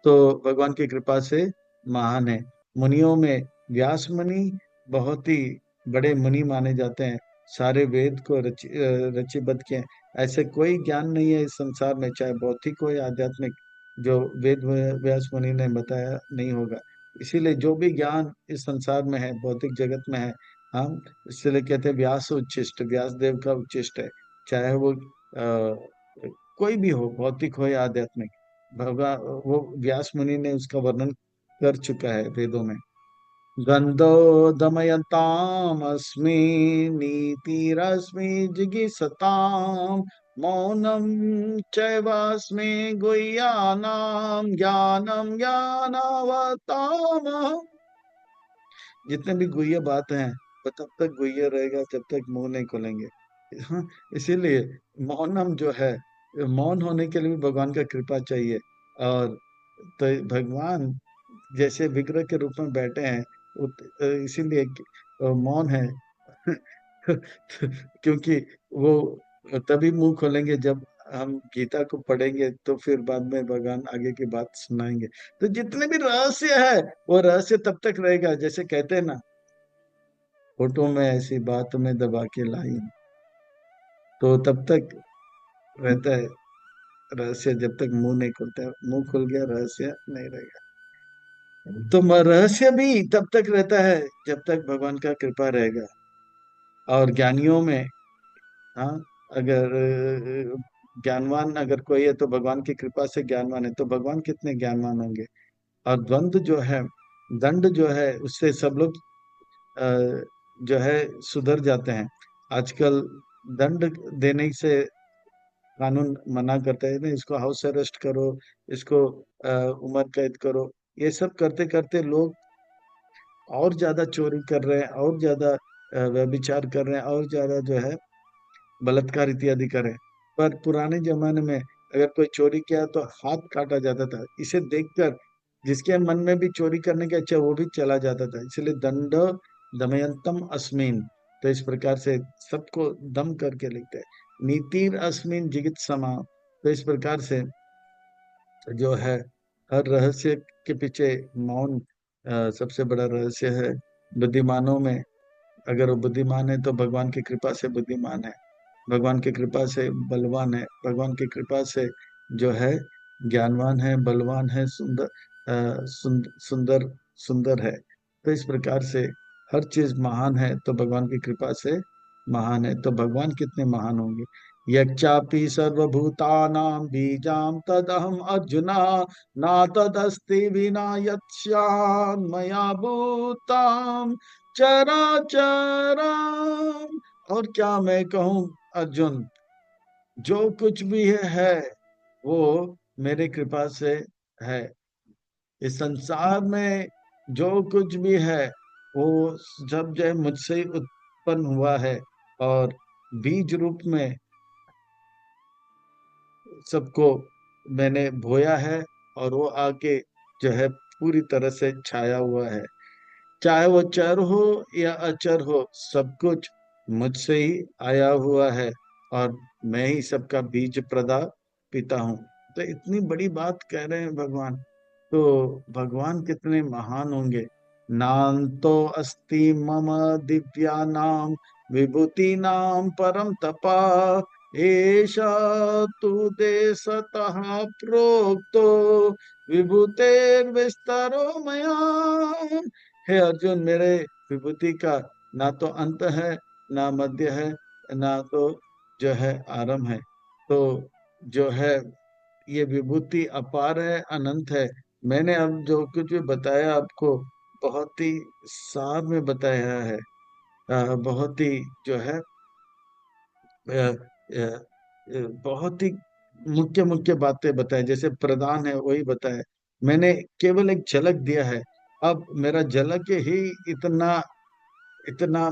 तो भगवान की कृपा से महान है। मुनियों में व्यास मुनि बहुत ही बड़े मुनि माने जाते हैं, सारे वेद को रचिबद्ध किए हैं। ऐसे कोई ज्ञान नहीं है इस संसार में, चाहे भौतिक हो या आध्यात्मिक, जो वेद व्यास मुनि ने बताया नहीं होगा। इसीलिए जो भी ज्ञान इस संसार में है, भौतिक जगत में है, हम इसलिए कहते हैं व्यास उच्छिष्ट, व्यास देव का उच्छिष्ट है। चाहे वो कोई भी हो, भौतिक हो या आध्यात्मिक, भगवान वो व्यास मुनि ने उसका वर्णन कर चुका है वेदों में। गंधो दमयतामस्मि, नीतिरस्मि जिगीषताम्, मौनं चैवास्मि गुह्यानां, ज्ञानं ज्ञानावतामहम्। जितने भी गुह्य बात हैं, वो तब तक गुह्य रहेगा जब तक मुंह नहीं खोलेंगे। हाँ, इसीलिए मौनम जो है, मौन होने के लिए भी भगवान का कृपा चाहिए। और तो भगवान जैसे विग्रह के रूप में बैठे हैं, इसीलिए मौन है। क्योंकि वो तभी मुंह खोलेंगे जब हम गीता को पढ़ेंगे, तो फिर बाद में भगवान आगे की बात सुनाएंगे। तो जितने भी रहस्य है, वो रहस्य तब तक रहेगा, जैसे कहते हैं ना, फोटो में ऐसी बात में दबा के लाई, तो तब तक रहता है रहस्य, जब तक मुंह नहीं खुलता है। मुंह खुल गया, रहस्य नहीं रहेगा। तो रहस्य भी तब तक रहता है जब तक भगवान का कृपा रहेगा। और ज्ञानियों में, हाँ, अगर ज्ञानवान अगर कोई है तो भगवान की कृपा से ज्ञानवान है, तो भगवान कितने ज्ञानवान होंगे। और द्वंद जो है, दंड जो है, उससे सब लोग अ, जो है सुधर जाते हैं। आजकल दंड देने से कानून मना करता है ना, इसको हाउस अरेस्ट करो, इसको उम्र कैद करो। ये सब करते करते लोग और ज्यादा चोरी कर रहे हैं, और ज्यादा व्यभिचार कर रहे हैं, और ज्यादा जो है बलात्कार इत्यादि करें। पर पुराने जमाने में अगर कोई चोरी किया तो हाथ काटा जाता था। इसे देखकर जिसके मन में भी चोरी करने की इच्छा, वो भी चला जाता था। इसलिए दंड दमयंतम अस्मिन, तो इस प्रकार से सबको दम करके लिखते हैं। नीतिर अस्मिन जिगित समा, तो इस प्रकार से जो है हर रहस्य के पीछे मौन सबसे बड़ा रहस्य है। बुद्धिमानों में, अगर वो बुद्धिमान है तो भगवान की कृपा से बुद्धिमान है, भगवान की कृपा से बलवान है, भगवान की कृपा से जो है ज्ञानवान है, बलवान है, सुंदर सुंदर सुंदर है। तो इस प्रकार से हर चीज महान है तो भगवान की कृपा से महान है। तो भगवान कितने महान होंगे। यच्चापि सर्वभूतानां बीजां तदहम अर्जुना, ना तदस्ति विना यत्स्यान्मया भूतां चराचरम्। और क्या मैं कहूँ अर्जुन, जो कुछ भी है वो मेरे कृपा से है। इस संसार में जो कुछ भी है वो सब जो है मुझसे ही उत्पन्न हुआ है, और बीज रूप में सबको मैंने बोया है, और वो आके जो है पूरी तरह से छाया हुआ है। चाहे वो चर हो या अचर हो, सब कुछ मुझसे ही आया हुआ है, और मैं ही सबका बीज प्रदा पिता हूँ। तो इतनी बड़ी बात कह रहे हैं भगवान, तो भगवान कितने महान होंगे। नान्तो अस्ति मम दिव्यानाम विभूतिनाम परम तपा, एषा तु देशतः प्रोक्तो विभूतेर्विस्तरो मया। हे अर्जुन, मेरे विभूति का ना तो अंत है, ना मध्य है, ना तो जो है आरंभ है। तो जो है ये विभूति अपार है, अनंत है। मैंने अब जो कुछ भी बताया आपको बहुत ही सार में बताया है। बहुत ही जो है अ, अ, बहुत ही मुख्य मुख्य बातें बताए, जैसे प्रधान है वही बताए। मैंने केवल एक झलक दिया है। अब मेरा झलक ही इतना इतना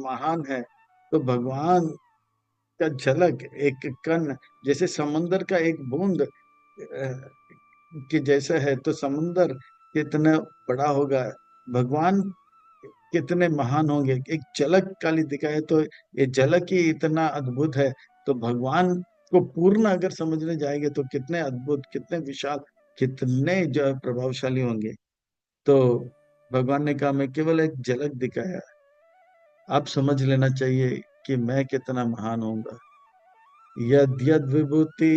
महान है। तो भगवान का झलक एक कण, जैसे समंदर का एक बूंद कि जैसा है, तो समुंदर कितना बड़ा होगा, भगवान कितने महान होंगे। एक झलक खाली दिखाए तो ये झलक ही इतना अद्भुत है। तो भगवान को पूर्ण अगर समझने जाएंगे तो कितने अद्भुत, कितने विशाल, कितने जो है प्रभावशाली होंगे। तो भगवान ने कहा मैं केवल एक झलक दिखाया, आप समझ लेना चाहिए कि मैं कितना महान होऊंगा। यद यद विभूति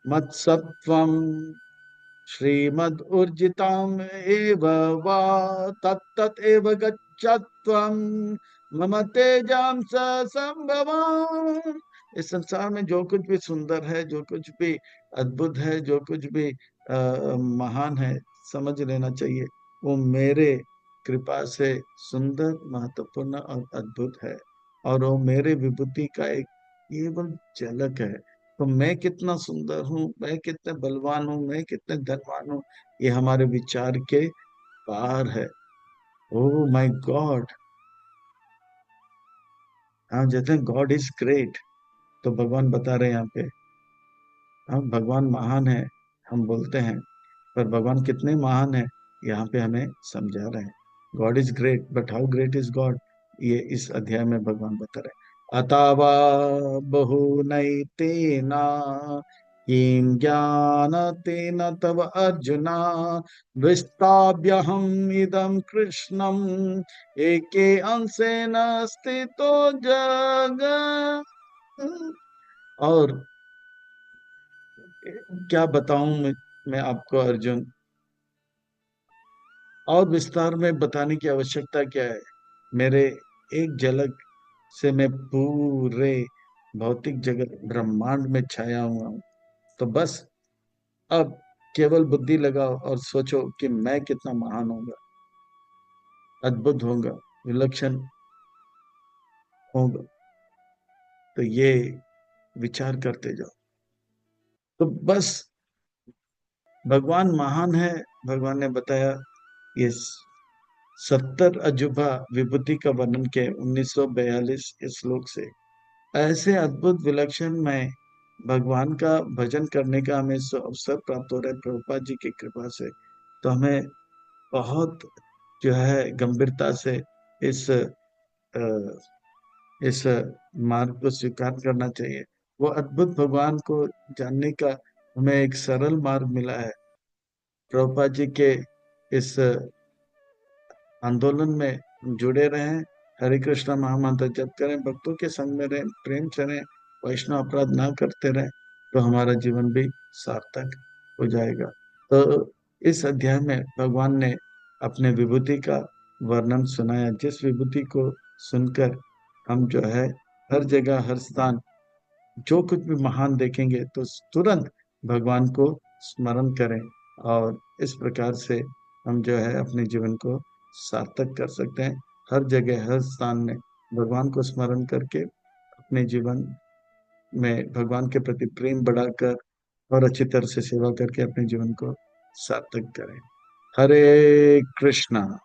मत्सत्वम श्रीमद् ऊर्जिताम एव वा तत्तत एव गच्छत्वम मम तेजाम स संभवाम। इस संसार में जो कुछ भी सुंदर है, जो कुछ भी अद्भुत है, जो कुछ भी महान है, समझ लेना चाहिए वो मेरे कृपा से सुंदर, महत्वपूर्ण और अद्भुत है। और वो मेरे विभूति का एक केवल झलक है। तो मैं कितना सुंदर हूँ, मैं कितने बलवान हूँ, मैं कितने धनवान हूँ, ये हमारे विचार के पार है। ओ माय गॉड। हाँ, जैसे हैं गॉड इज ग्रेट, तो भगवान बता रहे हैं यहाँ पे। हाँ, भगवान महान है हम बोलते हैं, पर भगवान कितने महान है यहाँ पे हमें समझा रहे हैं। God is great but how great is God, ये इस अध्याय में भगवान बता रहे हैं। अथवा बहुनैतेन किं ज्ञानतेन तव अर्जुना विस्थाप्यहम् इदं कृष्णम् एके अंशेन स्थितो जगत्। और क्या बताऊं मैं आपको अर्जुन, और विस्तार में बताने की आवश्यकता क्या है। मेरे एक झलक से मैं पूरे भौतिक जगत ब्रह्मांड में छाया हुआ हूं। तो बस अब केवल बुद्धि लगाओ और सोचो कि मैं कितना महान होगा, अद्भुत होगा, विलक्षण होगा। तो ये विचार करते जाओ। तो बस भगवान महान है। भगवान ने बताया ये 70 अजूबा विभूति का वर्णन किया 1942 के श्लोक से। ऐसे अद्भुत विलक्षण में भगवान का भजन करने का हमें अवसर प्राप्त हो रहा है प्रभुपाद जी की कृपा से। तो हमें बहुत जो है गंभीरता से इस इस मार्ग को स्वीकार करना चाहिए। वो अद्भुत भगवान को जानने का हमें एक सरल मार्ग मिला है। प्रभुपाद जी के इस आंदोलन में जुड़े रहें, हरे कृष्णा महामंत्र जप करें, भक्तों के संग में रहें, प्रेम से रहें, वैष्णव अपराध ना करते रहें, तो हमारा जीवन भी सार्थक हो जाएगा। तो इस अध्याय में भगवान ने अपने विभूति का वर्णन सुनाया, जिस विभूति को सुनकर हम जो है हर जगह हर स्थान जो कुछ भी महान देखेंगे तो तुरंत भगवान को स्मरण करें। और इस प्रकार से हम जो है अपने जीवन को सार्थक कर सकते हैं। हर जगह हर स्थान में भगवान को स्मरण करके अपने जीवन में भगवान के प्रति प्रेम बढ़ाकर और अच्छी तरह से सेवा करके अपने जीवन को सार्थक करें। हरे कृष्णा।